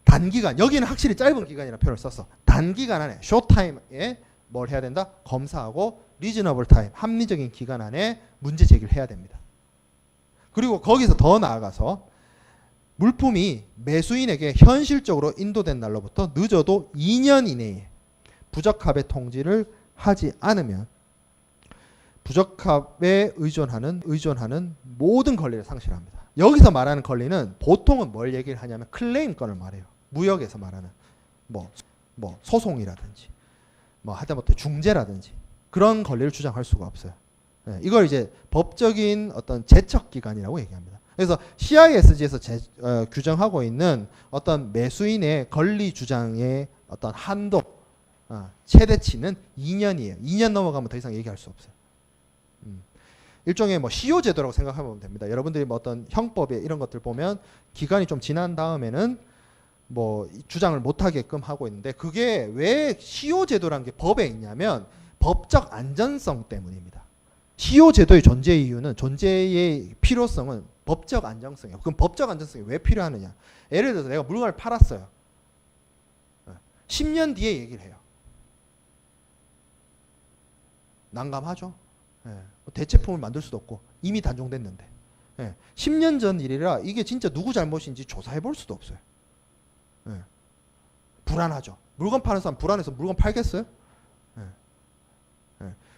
단기간, 여기는 확실히 짧은 기간이라는 표현을 썼어. 단기간 안에 쇼타임에 뭘 해야 된다? 검사하고 리즈너블 타임, 합리적인 기간 안에 문제 제기를 해야 됩니다. 그리고 거기서 더 나아가서 물품이 매수인에게 현실적으로 인도된 날로부터 늦어도 2년 이내에 부적합의 통지를 하지 않으면 부적합에 의존하는 모든 권리를 상실합니다. 여기서 말하는 권리는 보통은 뭘 얘기를 하냐면 클레임권을 말해요. 무역에서 말하는 뭐 소송이라든지 하다못해 중재라든지 그런 권리를 주장할 수가 없어요. 이걸 이제 법적인 어떤 제척기관이라고 얘기합니다. 그래서 CISG에서 규정하고 있는 어떤 매수인의 권리 주장의 어떤 한도, 최대치는 2년이에요. 2년 넘어가면 더 이상 얘기할 수 없어요. 일종의 CO 제도라고 생각하면 됩니다. 여러분들이 어떤 형법에 이런 것들 보면 기간이 좀 지난 다음에는 주장을 못하게끔 하고 있는데 그게 왜 CO 제도라는 게 법에 있냐면 법적 안전성 때문입니다. CO 제도의 존재 이유는 존재의 필요성은 법적 안정성이에요. 그럼 법적 안정성이 왜 필요하느냐? 예를 들어서 내가 물건을 팔았어요. 10년 뒤에 얘기를 해요. 난감하죠? 대체품을 만들 수도 없고 이미 단종됐는데 10년 전 일이라 이게 진짜 누구 잘못인지 조사해 볼 수도 없어요. 불안하죠. 물건 파는 사람 불안해서 물건 팔겠어요?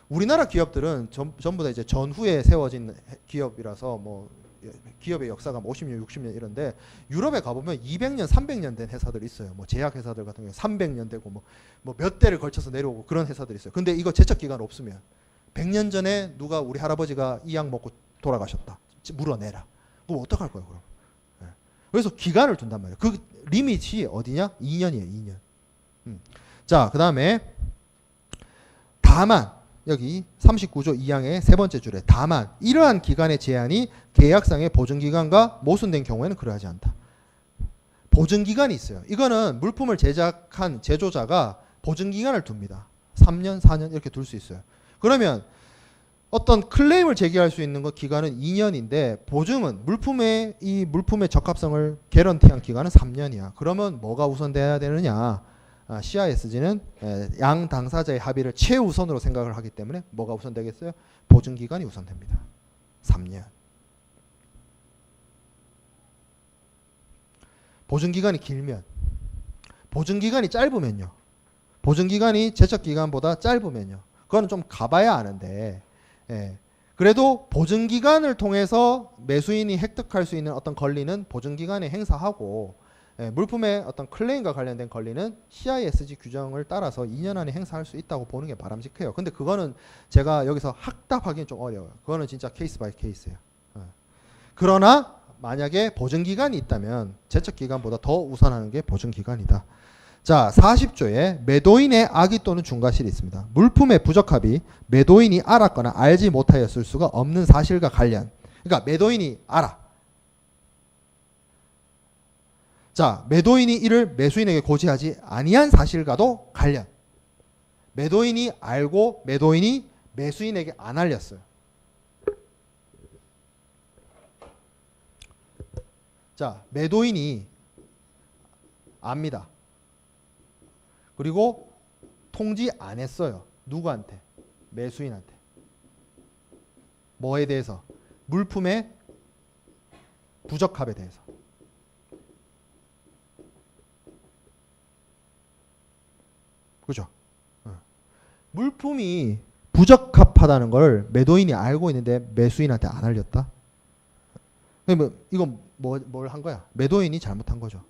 우리나라 기업들은 전부 다 이제 전후에 세워진 기업이라서 기업의 역사가 50년, 60년 이런데 유럽에 가보면 200년, 300년 된 회사들이 있어요. 제약 회사들 같은 경우 300년 되고 몇 대를 걸쳐서 내려오고 그런 회사들이 있어요. 근데 이거 제척 기간 없으면 100년 전에 누가 우리 할아버지가 이 약 먹고 돌아가셨다. 물어내라. 그럼 어떡할 거예요, 그럼? 그래서 기간을 둔단 말이에요. 그 리밋이 어디냐? 2년이에요, 2년. 자, 그 다음에 다만 여기 39조 2항의 세 번째 줄에 다만 이러한 기간의 제한이 계약상의 보증기간과 모순된 경우에는 그러하지 않다. 보증기간이 있어요. 이거는 물품을 제작한 제조자가 보증기간을 둡니다. 3년, 4년 이렇게 둘 수 있어요. 그러면 어떤 클레임을 제기할 수 있는 것 기간은 2년인데 보증은 물품의 적합성을 개런티한 기간은 3년이야. 그러면 뭐가 우선돼야 되느냐? CISG는 양 당사자의 합의를 최우선으로 생각을 하기 때문에 뭐가 우선되겠어요? 보증기간이 우선됩니다. 3년. 보증기간이 길면, 보증기간이 짧으면요. 보증기간이 제척기간보다 짧으면요. 그거는 좀 가봐야 아는데 그래도 보증기간을 통해서 매수인이 획득할 수 있는 어떤 권리는 보증기간에 행사하고 물품의 어떤 클레임과 관련된 권리는 CISG 규정을 따라서 2년 안에 행사할 수 있다고 보는 게 바람직해요. 근데 그거는 제가 여기서 확답하기는 좀 어려워요. 그거는 진짜 케이스 바이 케이스예요. 그러나 만약에 보증기간이 있다면 제척기간보다 더 우선하는 게 보증기간이다. 자, 40조에 매도인의 악의 또는 중과실이 있습니다. 물품의 부적합이 매도인이 알았거나 알지 못하였을 수가 없는 사실과 관련. 그러니까 매도인이 알아. 자, 매도인이 이를 매수인에게 고지하지 아니한 사실과도 관련. 매도인이 알고 매도인이 매수인에게 안 알렸어요. 자, 매도인이 압니다. 그리고 통지 안 했어요. 누구한테? 매수인한테. 뭐에 대해서? 물품의 부적합에 대해서. 그죠? 물품이 부적합하다는 걸 매도인이 알고 있는데 매수인한테 안 알렸다? 그러면 이건 뭘 한 거야? 매도인이 잘못한 거죠.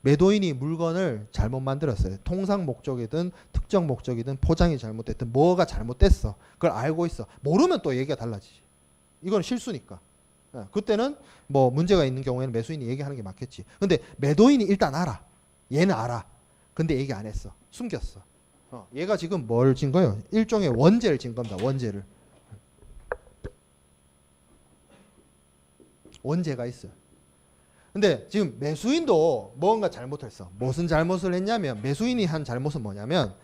매도인이 물건을 잘못 만들었어요. 통상 목적이든 특정 목적이든 포장이 잘못됐든 뭐가 잘못됐어. 그걸 알고 있어. 모르면 또 얘기가 달라지지. 이건 실수니까. 그때는 문제가 있는 경우에는 매수인이 얘기하는 게 맞겠지. 근데 매도인이 일단 알아. 얘는 알아. 근데 얘기 안 했어. 숨겼어. 얘가 지금 뭘 진 거예요? 일종의 원죄를 진 겁니다. 원죄를. 원죄가 있어요. 근데 지금 매수인도 뭔가 잘못했어. 무슨 잘못을 했냐면 매수인이 한 잘못은 뭐냐면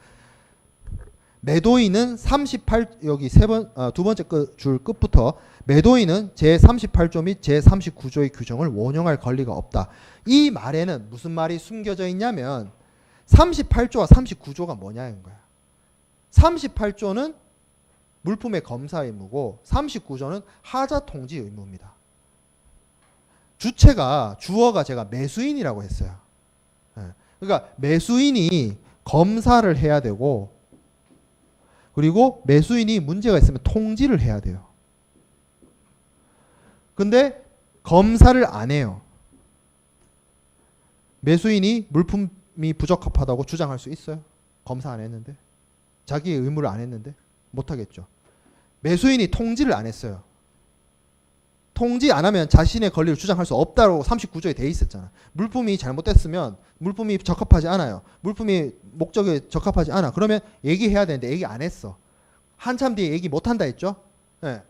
매도인은 38 여기 두 번째 줄 끝부터 매도인은 제38조 및 제39조의 규정을 원용할 권리가 없다. 이 말에는 무슨 말이 숨겨져 있냐면 38조와 39조가 뭐냐는 거야. 38조는 물품의 검사 의무고 39조는 하자 통지 의무입니다. 주어가 제가 매수인이라고 했어요. 그러니까 매수인이 검사를 해야 되고, 그리고 매수인이 문제가 있으면 통지를 해야 돼요. 근데 검사를 안 해요. 매수인이 물품이 부적합하다고 주장할 수 있어요? 검사 안 했는데? 자기의 의무를 안 했는데? 못하겠죠. 매수인이 통지를 안 했어요. 통지 안 하면 자신의 권리를 주장할 수 없다고 39조에 돼 있었잖아. 물품이 잘못됐으면 물품이 적합하지 않아요. 물품이 목적에 적합하지 않아. 그러면 얘기해야 되는데 얘기 안 했어. 한참 뒤에 얘기 못 한다 했죠? 네.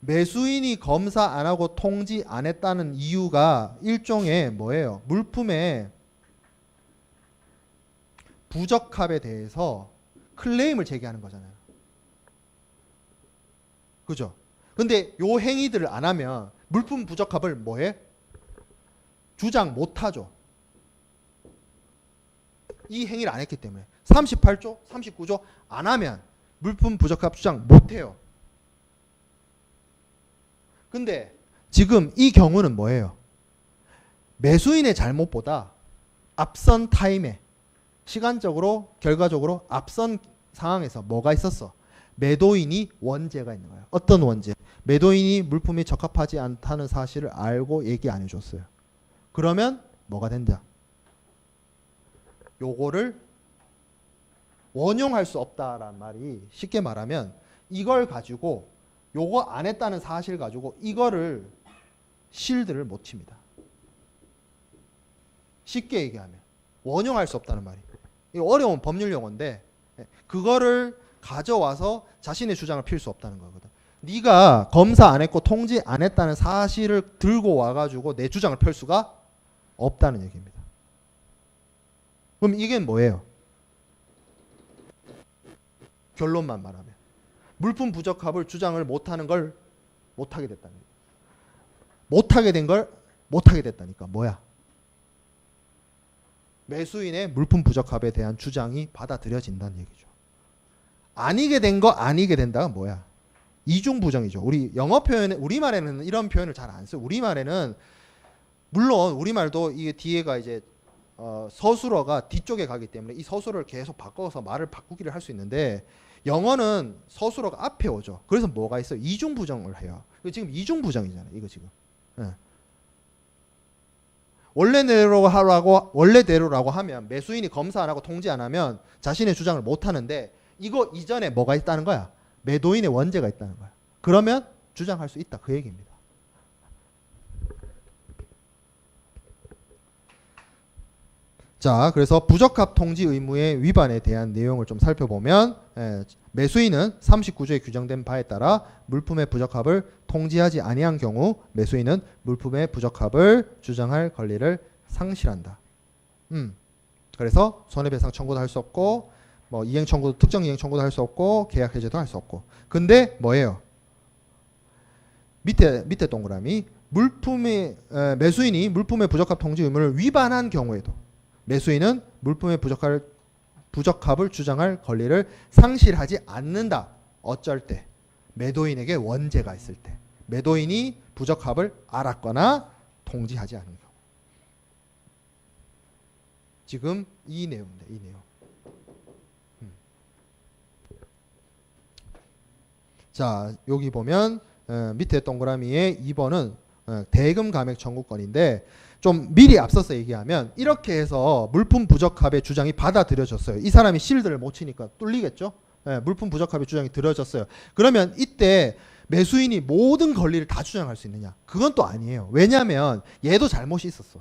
매수인이 검사 안 하고 통지 안 했다는 이유가 일종의 뭐예요? 물품의 부적합에 대해서 클레임을 제기하는 거잖아요. 그죠? 근데 요 행위들을 안 하면 물품 부적합을 뭐해? 주장 못 하죠. 이 행위를 안 했기 때문에 38조, 39조 안 하면 물품 부적합 주장 못 해요. 근데 지금 이 경우는 뭐예요? 매수인의 잘못보다 앞선 타임에 시간적으로 결과적으로 앞선 상황에서 뭐가 있었어? 매도인이 원죄가 있는 거예요. 어떤 원죄? 매도인이 물품이 적합하지 않다는 사실을 알고 얘기 안 해줬어요. 그러면 뭐가 된다? 요거를 원용할 수 없다란 말이 쉽게 말하면 이걸 가지고 요거 안 했다는 사실 가지고 이거를 실드를 못 칩니다. 쉽게 얘기하면 원용할 수 없다는 말이. 이거 어려운 법률 용어인데 그거를 가져와서 자신의 주장을 필 수 없다는 거거든. 네가 검사 안 했고 통지 안 했다는 사실을 들고 와가지고 내 주장을 펼 수가 없다는 얘기입니다. 그럼 이게 뭐예요? 결론만 말하면 물품 부적합을 주장을 못하는 걸 못하게 됐다는 거예요. 못하게 된 걸 못하게 됐다니까 뭐야? 매수인의 물품 부적합에 대한 주장이 받아들여진다는 얘기죠. 아니게 된 거 아니게 된다가 뭐야? 이중 부정이죠. 우리 영어 표현에 우리말에는 이런 표현을 잘 안 써요. 우리말에는 물론 우리말도 이게 뒤에가 이제 서술어가 뒤쪽에 가기 때문에 이 서술어를 계속 바꿔서 말을 바꾸기를 할 수 있는데 영어는 서술어가 앞에 오죠. 그래서 뭐가 있어요? 이중 부정을 해요. 이거 지금 이중 부정이잖아요. 이거 지금. 네. 원래대로라고 하면 매수인이 검사 안 하고 통지 안 하면 자신의 주장을 못 하는데 이거 이전에 뭐가 있다는 거야? 매도인의 원죄가 있다는 거야. 그러면 주장할 수 있다. 그 얘기입니다. 자, 그래서 부적합 통지 의무의 위반에 대한 내용을 좀 살펴보면 매수인은 39조에 규정된 바에 따라 물품의 부적합을 통지하지 아니한 경우 매수인은 물품의 부적합을 주장할 권리를 상실한다. 그래서 손해배상 청구도 할 수 없고 뭐 이행 청구도 특정 이행 청구도 할 수 없고 계약 해제도 할 수 없고. 근데 뭐예요? 밑에 동그라미 매수인이 물품의 부적합 통지 의무를 위반한 경우에도 매수인은 물품의 부적합을 주장할 권리를 상실하지 않는다. 어쩔 때? 매도인에게 원죄가 있을 때. 매도인이 부적합을 알았거나 통지하지 않은 경우. 지금 이 내용입니다. 이 내용. 자, 여기 보면 밑에 동그라미에 2번은 대금 감액 청구권인데 좀 미리 앞서서 얘기하면 이렇게 해서 물품 부적합의 주장이 받아들여졌어요. 이 사람이 실드를 못 치니까 뚫리겠죠? 물품 부적합의 주장이 들어졌어요. 그러면 이때 매수인이 모든 권리를 다 주장할 수 있느냐? 그건 또 아니에요. 왜냐하면 얘도 잘못이 있었어.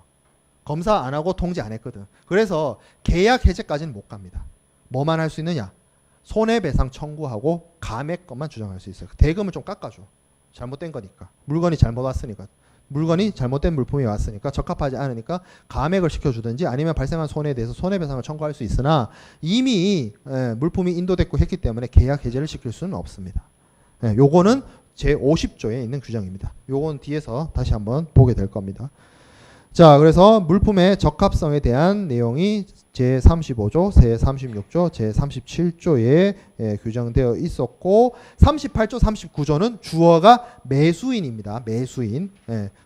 검사 안 하고 통지 안 했거든. 그래서 계약 해제까지는 못 갑니다. 뭐만 할 수 있느냐? 손해배상 청구하고 감액 것만 주장할 수 있어요. 대금을 좀 깎아줘. 잘못된 거니까. 물건이 잘못 왔으니까. 물건이 잘못된 물품이 왔으니까 적합하지 않으니까 감액을 시켜주든지 아니면 발생한 손해에 대해서 손해배상을 청구할 수 있으나 이미 물품이 인도됐고 했기 때문에 계약 해제를 시킬 수는 없습니다. 요거는 제50조에 있는 규정입니다. 요건 뒤에서 다시 한번 보게 될 겁니다. 자, 그래서 물품의 적합성에 대한 내용이 제35조, 제36조, 제37조에 규정되어 있었고 38조, 39조는 주어가 매수인입니다. 매수인.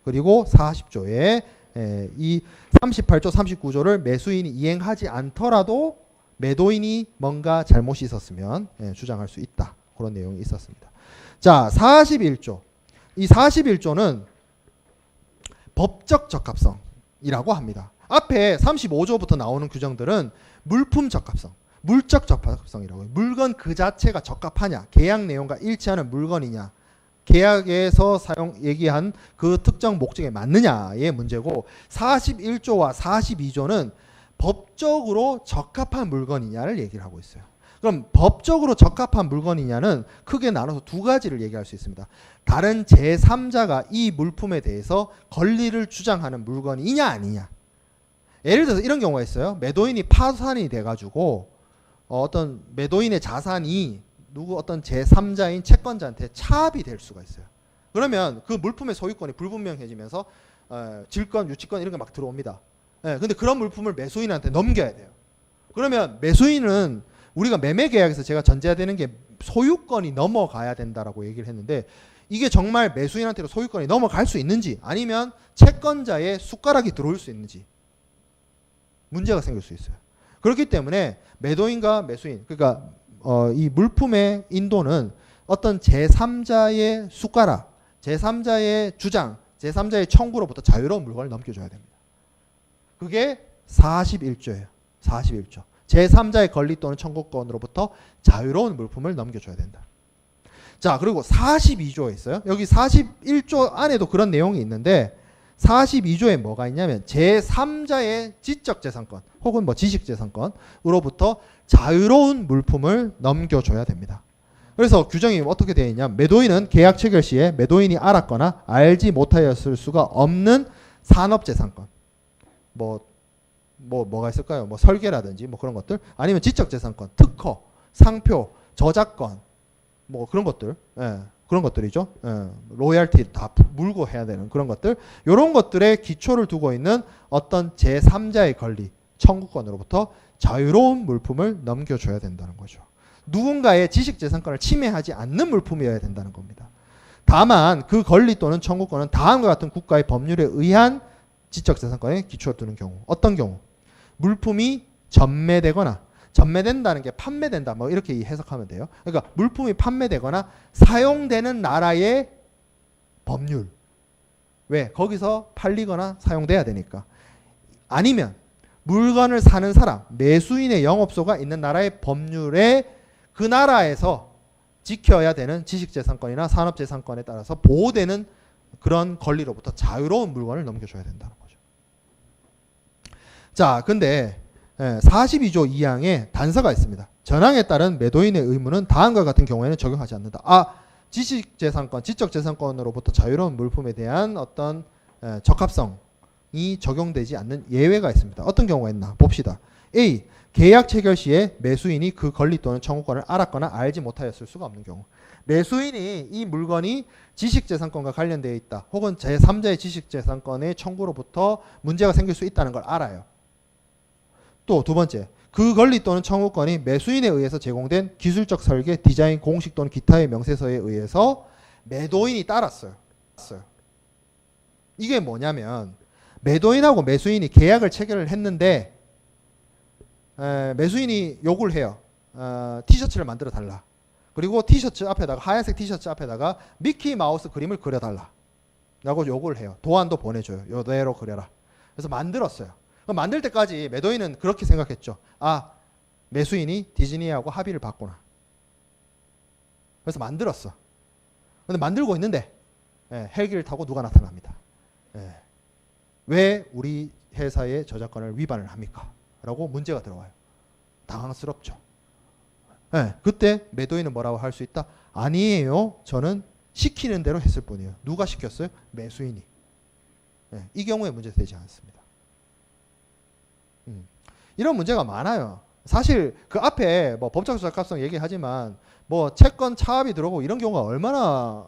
그리고 40조에 이 38조, 39조를 매수인이 이행하지 않더라도 매도인이 뭔가 잘못이 있었으면 주장할 수 있다. 그런 내용이 있었습니다. 자, 41조. 이 41조는 법적 적합성이라고 합니다. 앞에 35조부터 나오는 규정들은 물품 적합성, 물적 적합성이라고 해요. 물건 그 자체가 적합하냐, 계약 내용과 일치하는 물건이냐, 계약에서 얘기한 그 특정 목적에 맞느냐의 문제고, 41조와 42조는 법적으로 적합한 물건이냐를 얘기를 하고 있어요. 그럼 법적으로 적합한 물건이냐는 크게 나눠서 두 가지를 얘기할 수 있습니다. 다른 제3자가 이 물품에 대해서 권리를 주장하는 물건이냐 아니냐. 예를 들어서 이런 경우가 있어요. 매도인이 파산이 돼가지고 어떤 매도인의 자산이 어떤 제3자인 채권자한테 차압이 될 수가 있어요. 그러면 그 물품의 소유권이 불분명해지면서 질권, 유치권 이런 게 막 들어옵니다. 근데 그런 물품을 매수인한테 넘겨야 돼요. 그러면 매수인은 우리가 매매 계약에서 제가 전제해야 되는 게 소유권이 넘어가야 된다라고 얘기를 했는데, 이게 정말 매수인한테로 소유권이 넘어갈 수 있는지, 아니면 채권자의 숟가락이 들어올 수 있는지 문제가 생길 수 있어요. 그렇기 때문에 매도인과 매수인, 그러니까 이 물품의 인도는 어떤 제3자의 숟가락, 제3자의 주장, 제3자의 청구로부터 자유로운 물건을 넘겨줘야 됩니다. 그게 41조예요. 41조. 제3자의 권리 또는 청구권으로부터 자유로운 물품을 넘겨줘야 된다. 자, 그리고 42조에 있어요. 여기 41조 안에도 그런 내용이 있는데, 42조에 뭐가 있냐면 제3자의 지적재산권 혹은 뭐 지식재산권으로부터 자유로운 물품을 넘겨줘야 됩니다. 그래서 규정이 어떻게 되어 있냐, 매도인은 계약 체결 시에 매도인이 알았거나 알지 못하였을 수가 없는 산업재산권, 뭐가 있을까요? 뭐 설계라든지 뭐 그런 것들, 아니면 지적재산권, 특허, 상표, 저작권, 뭐 그런 것들, 그런 것들이죠. 로열티 다 물고 해야 되는 그런 것들, 이런 것들의 기초를 두고 있는 어떤 제3자의 권리, 청구권으로부터 자유로운 물품을 넘겨줘야 된다는 거죠. 누군가의 지식재산권을 침해하지 않는 물품이어야 된다는 겁니다. 다만 그 권리 또는 청구권은 다음과 같은 국가의 법률에 의한 지적재산권에 기초를 두는 경우, 어떤 경우? 물품이 전매되거나, 전매된다는 게 판매된다, 뭐 이렇게 해석하면 돼요. 그러니까 물품이 판매되거나 사용되는 나라의 법률, 왜? 거기서 팔리거나 사용돼야 되니까. 아니면 물건을 사는 사람, 매수인의 영업소가 있는 나라의 법률에 그 나라에서 지켜야 되는 지식재산권이나 산업재산권에 따라서 보호되는 그런 권리로부터 자유로운 물건을 넘겨줘야 된다는 거죠. 자, 근데 42조 2항에 단서가 있습니다. 전항에 따른 매도인의 의무는 다음과 같은 경우에는 적용하지 않는다. 지식재산권, 지적재산권으로부터 자유로운 물품에 대한 어떤 적합성이 적용되지 않는 예외가 있습니다. 어떤 경우가 있나 봅시다. A. 계약 체결 시에 매수인이 그 권리 또는 청구권을 알았거나 알지 못하였을 수가 없는 경우. 매수인이 이 물건이 지식재산권과 관련되어 있다, 혹은 제3자의 지식재산권의 청구로부터 문제가 생길 수 있다는 걸 알아요. 또 두 번째, 그 권리 또는 청구권이 매수인에 의해서 제공된 기술적 설계, 디자인, 공식 또는 기타의 명세서에 의해서 매도인이 따랐어요. 이게 뭐냐면, 매도인하고 매수인이 계약을 체결을 했는데 매수인이 요구를 해요. 티셔츠를 만들어 달라. 그리고 티셔츠 앞에다가, 하얀색 티셔츠 앞에다가 미키 마우스 그림을 그려달라 라고 요구를 해요. 도안도 보내줘요. 요대로 그려라. 그래서 만들었어요. 그럼 만들 때까지 매도인은 그렇게 생각했죠. 매수인이 디즈니하고 합의를 봤구나. 그래서 만들었어. 근데 만들고 있는데 헬기를 타고 누가 나타납니다. 왜 우리 회사의 저작권을 위반을 합니까? 라고 문제가 들어와요. 당황스럽죠. 그때 매도인은 뭐라고 할 수 있다? 아니에요. 저는 시키는 대로 했을 뿐이에요. 누가 시켰어요? 매수인이. 이 경우에 문제 되지 않습니다. 이런 문제가 많아요. 사실 그 앞에 뭐 법적 적합성 얘기하지만 뭐 채권 차압이 들어오고 이런 경우가 얼마나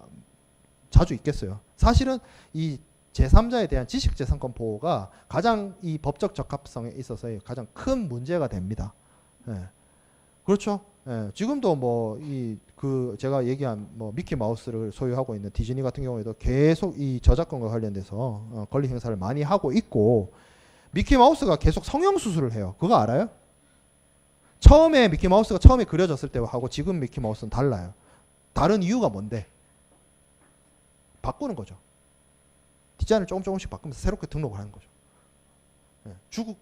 자주 있겠어요. 사실은 이 제3자에 대한 지식재산권 보호가 가장 이 법적 적합성에 있어서 가장 큰 문제가 됩니다. 그렇죠. 지금도 뭐 제가 얘기한 뭐 미키 마우스를 소유하고 있는 디즈니 같은 경우에도 계속 이 저작권과 관련돼서 권리 행사를 많이 하고 있고, 미키 마우스가 계속 성형 수술을 해요. 그거 알아요? 처음에 미키마우스가 처음에 그려졌을 때하고 지금 미키마우스는 달라요. 다른 이유가 뭔데? 바꾸는 거죠. 디자인을 조금씩 바꾸면서 새롭게 등록을 하는 거죠.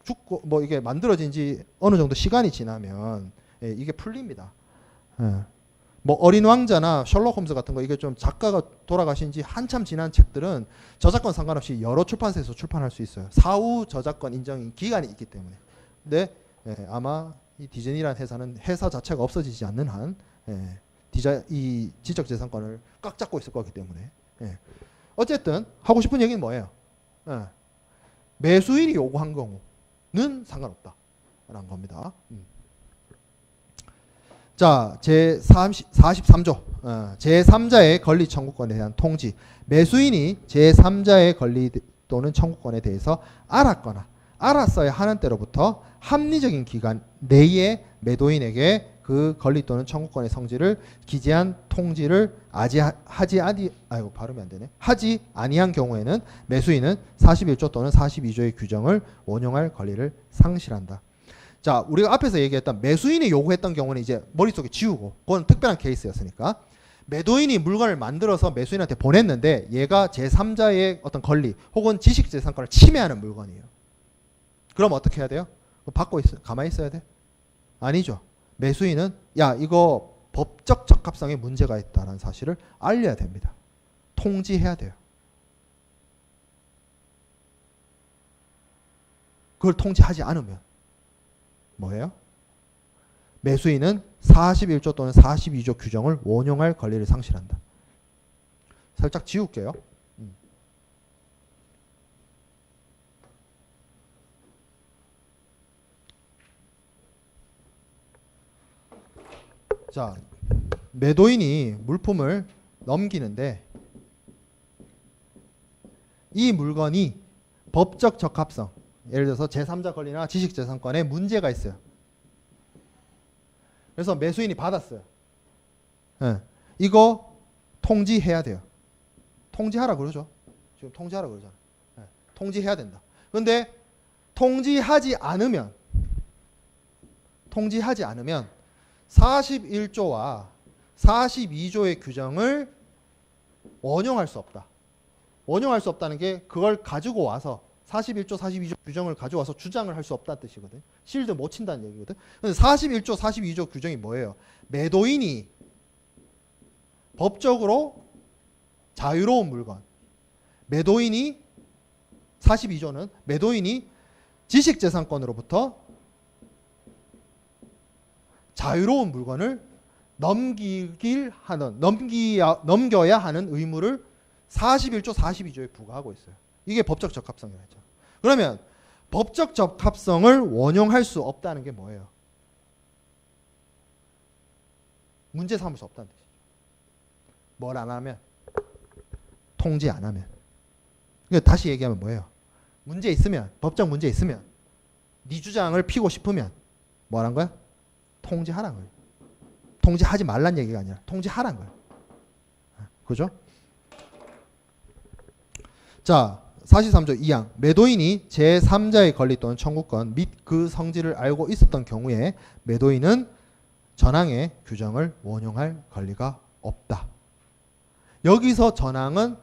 죽고 뭐 이게 만들어진 지 어느 정도 시간이 지나면 이게 풀립니다. 뭐 어린 왕자나 셜록 홈즈 같은 거 이게 좀 작가가 돌아가신 지 한참 지난 책들은 저작권 상관없이 여러 출판사에서 출판할 수 있어요. 사후 저작권 인정 기간이 있기 때문에. 근데 아마 이 디즈니라는 회사는 회사 자체가 없어지지 않는 한 이 지적재산권을 꽉 잡고 있을 거기 때문에. 어쨌든 하고 싶은 얘기는 뭐예요? 매수인이 요구한 경우는 상관없다라는 겁니다. 자, 제43조 제3자의 권리 청구권에 대한 통지. 매수인이 제3자의 권리 또는 청구권에 대해서 알았거나 알았어야 하는 때로부터 합리적인 기간 내에 매도인에게 그 권리 또는 청구권의 성질을 기재한 통지를 하지 아니한 경우에는 매수인은 41조 또는 42조의 규정을 원용할 권리를 상실한다. 자, 우리가 앞에서 얘기했던 매수인이 요구했던 경우는 이제 머릿속에 지우고 그건 특별한 케이스였으니까 매도인이 물건을 만들어서 매수인한테 보냈는데 얘가 제3자의 어떤 권리 혹은 지식재산권을 침해하는 물건이에요. 그럼 어떻게 해야 돼요? 받고 가만히 있어야 돼? 아니죠. 매수인은 야 이거 법적 적합성에 문제가 있다는 사실을 알려야 됩니다. 통지해야 돼요. 그걸 통지하지 않으면 뭐예요? 매수인은 41조 또는 42조 규정을 원용할 권리를 상실한다. 살짝 지울게요. 자, 매도인이 물품을 넘기는데 이 물건이 법적 적합성, 예를 들어서 제3자 권리나 지식재산권에 문제가 있어요. 그래서 매수인이 받았어요. 이거 통지해야 돼요. 통지하라 그러죠. 지금 통지하라 그러잖아요. 통지해야 된다. 그런데 통지하지 않으면 41조와 42조의 규정을 원용할 수 없다. 원용할 수 없다는 게 그걸 가지고 와서 41조, 42조 규정을 가져와서 주장을 할 수 없다는 뜻이거든. 실드 못 친다는 얘기거든. 근데 41조, 42조 규정이 뭐예요? 매도인이 법적으로 자유로운 물건. 매도인이 42조는 매도인이 지식재산권으로부터 자유로운 물건을 넘겨야 하는 의무를 41조, 42조에 부과하고 있어요. 이게 법적 적합성이라 했죠. 그러면 법적 적합성을 원용할 수 없다는 게 뭐예요? 문제 삼을 수 없다는 뜻이죠. 뭘 안 하면? 통지 안 하면. 그러니까 다시 얘기하면 뭐예요? 문제 있으면, 법적 문제 있으면, 네 주장을 피고 싶으면 뭐란 거야? 통지하라는 거예요. 통지하지 말란 얘기가 아니라 통지하라는 거예요. 그죠? 자, 43조 2항 매도인이 제3자의 권리 또는 청구권 및 그 성질을 알고 있었던 경우에 매도인은 전항의 규정을 원용할 권리가 없다. 여기서 전항은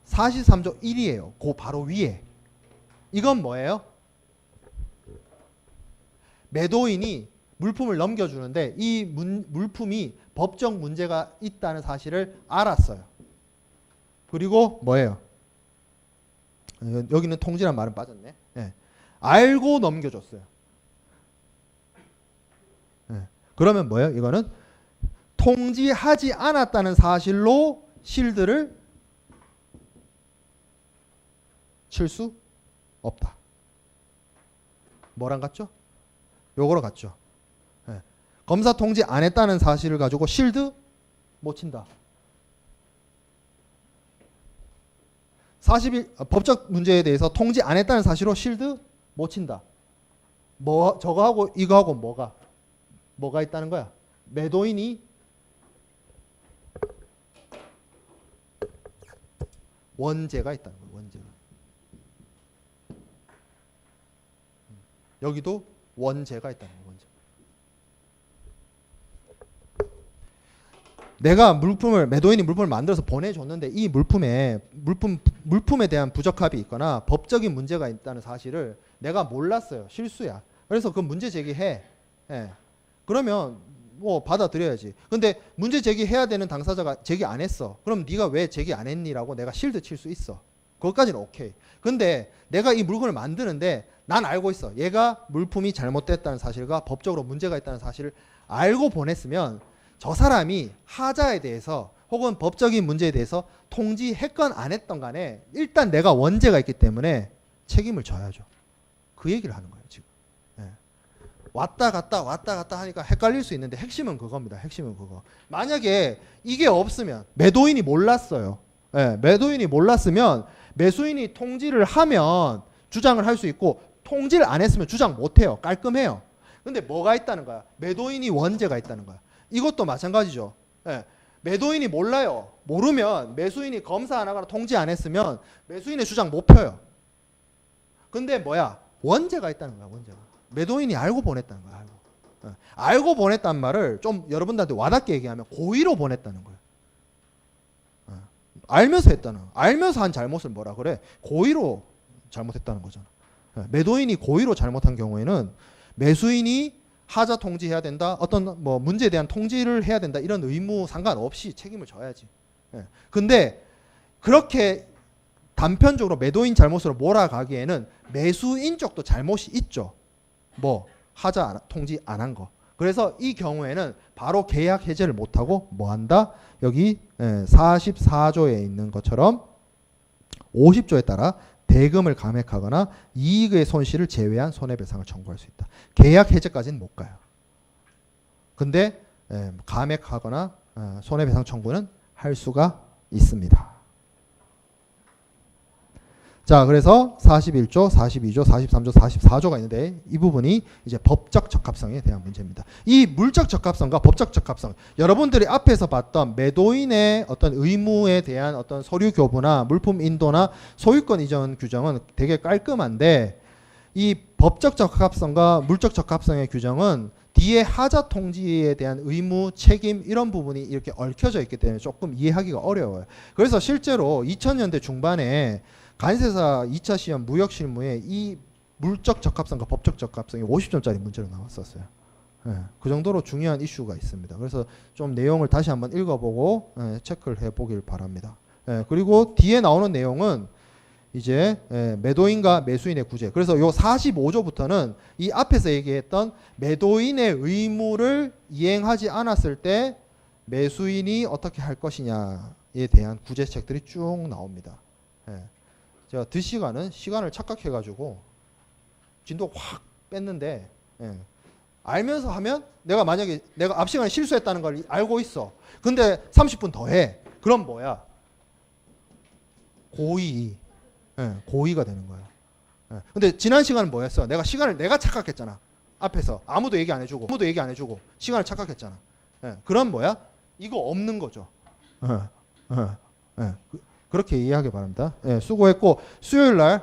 43조 1이에요. 그 바로 위에. 이건 뭐예요? 매도인이 물품을 넘겨주는데 이 물품이 법적 문제가 있다는 사실을 알았어요. 그리고 뭐예요? 여기는 통지란 말은 빠졌네. 알고 넘겨줬어요. 그러면 뭐예요? 이거는 통지하지 않았다는 사실로 실드를 칠 수 없다. 뭐랑 같죠? 요거랑 같죠. 검사 통지 안 했다는 사실을 가지고 실드 못 친다. 법적 문제에 대해서 통지 안 했다는 사실로 실드 못 친다. 저거하고 이거하고 뭐가 있다는 거야? 매도인이 원죄가 있다는 거야. 원죄가. 여기도 원죄가 있다는 거야. 원죄. 내가 매도인이 물품을 만들어서 보내줬는데 이 물품에 대한 부적합이 있거나 법적인 문제가 있다는 사실을 내가 몰랐어요. 실수야. 그래서 그 문제 제기해. 예. 그러면 뭐 받아들여야지. 근데 문제 제기해야 되는 당사자가 제기 안 했어. 그럼 네가 왜 제기 안 했니라고 내가 실드 칠 수 있어. 그것까지는 오케이. 근데 내가 이 물건을 만드는데 난 알고 있어. 얘가 물품이 잘못됐다는 사실과 법적으로 문제가 있다는 사실을 알고 보냈으면 저 사람이 하자에 대해서 혹은 법적인 문제에 대해서 통지했건 안 했던 간에 일단 내가 원죄가 있기 때문에 책임을 져야죠. 그 얘기를 하는 거예요, 지금. 예. 왔다 갔다 하니까 헷갈릴 수 있는데 핵심은 그겁니다. 핵심은 그거. 만약에 이게 없으면 매도인이 몰랐어요. 예, 매도인이 몰랐으면 매수인이 통지를 하면 주장을 할 수 있고 통지를 안 했으면 주장 못 해요. 깔끔해요. 근데 뭐가 있다는 거야? 매도인이 원죄가 있다는 거야. 이것도 마찬가지죠. 예, 매도인이 몰라요. 모르면 매수인이 검사 안 하거나 통지 안 했으면 매수인의 주장 못 펴요. 근데 뭐야? 원죄가 있다는 거야. 원죄가. 매도인이 알고 보냈다는 거야. 알고. 예, 알고 보냈다는 말을 좀 여러분들한테 와닿게 얘기하면 고의로 보냈다는 거예요. 예, 알면서 했다는 거야. 알면서 한 잘못을 뭐라 그래? 고의로 잘못했다는 거잖아. 예, 매도인이 고의로 잘못한 경우에는 매수인이 하자 통지해야 된다. 어떤 뭐 문제에 대한 통지를 해야 된다. 이런 의무 상관없이 책임을 져야지. 예. 근데 그렇게 단편적으로 매도인 잘못으로 몰아가기에는 매수인 쪽도 잘못이 있죠. 뭐 하자 통지 안 한 거. 그래서 이 경우에는 바로 계약 해제를 못하고 뭐 한다? 여기 44조에 있는 것처럼 50조에 따라 대금을 감액하거나 이익의 손실을 제외한 손해배상을 청구할 수 있다. 계약 해제까지는 못 가요. 근데 감액하거나 손해배상 청구는 할 수가 있습니다. 자, 그래서 41조, 42조, 43조, 44조가 있는데 이 부분이 이제 법적 적합성에 대한 문제입니다. 이 물적 적합성과 법적 적합성, 여러분들이 앞에서 봤던 매도인의 어떤 의무에 대한 어떤 서류 교부나 물품 인도나 소유권 이전 규정은 되게 깔끔한데 이 법적 적합성과 물적 적합성의 규정은 뒤에 하자 통지에 대한 의무, 책임 이런 부분이 이렇게 얽혀져 있기 때문에 조금 이해하기가 어려워요. 그래서 실제로 2000년대 중반에 간세사 2차 시험 무역 실무에 이 물적 적합성과 법적 적합성이 50점짜리 문제로 나왔었어요. 예, 그 정도로 중요한 이슈가 있습니다. 그래서 좀 내용을 다시 한번 읽어보고 체크를 해보길 바랍니다. 그리고 뒤에 나오는 내용은 이제 매도인과 매수인의 구제. 그래서 요 45조부터는 이 앞에서 얘기했던 매도인의 의무를 이행하지 않았을 때 매수인이 어떻게 할 것이냐에 대한 구제책들이 쭉 나옵니다. 제가 시간을 착각해가지고 진도 확 뺐는데 알면서 하면 내가 만약에 내가 앞 시간에 실수했다는 걸 알고 있어. 근데 30분 더 해. 그럼 뭐야? 고의가 되는 거야. 근데 지난 시간은 뭐였어? 내가 착각했잖아. 앞에서 아무도 얘기 안 해주고 시간을 착각했잖아. 그럼 뭐야? 이거 없는 거죠. 그렇게 이해하기 바랍니다. 수고했고 수요일 날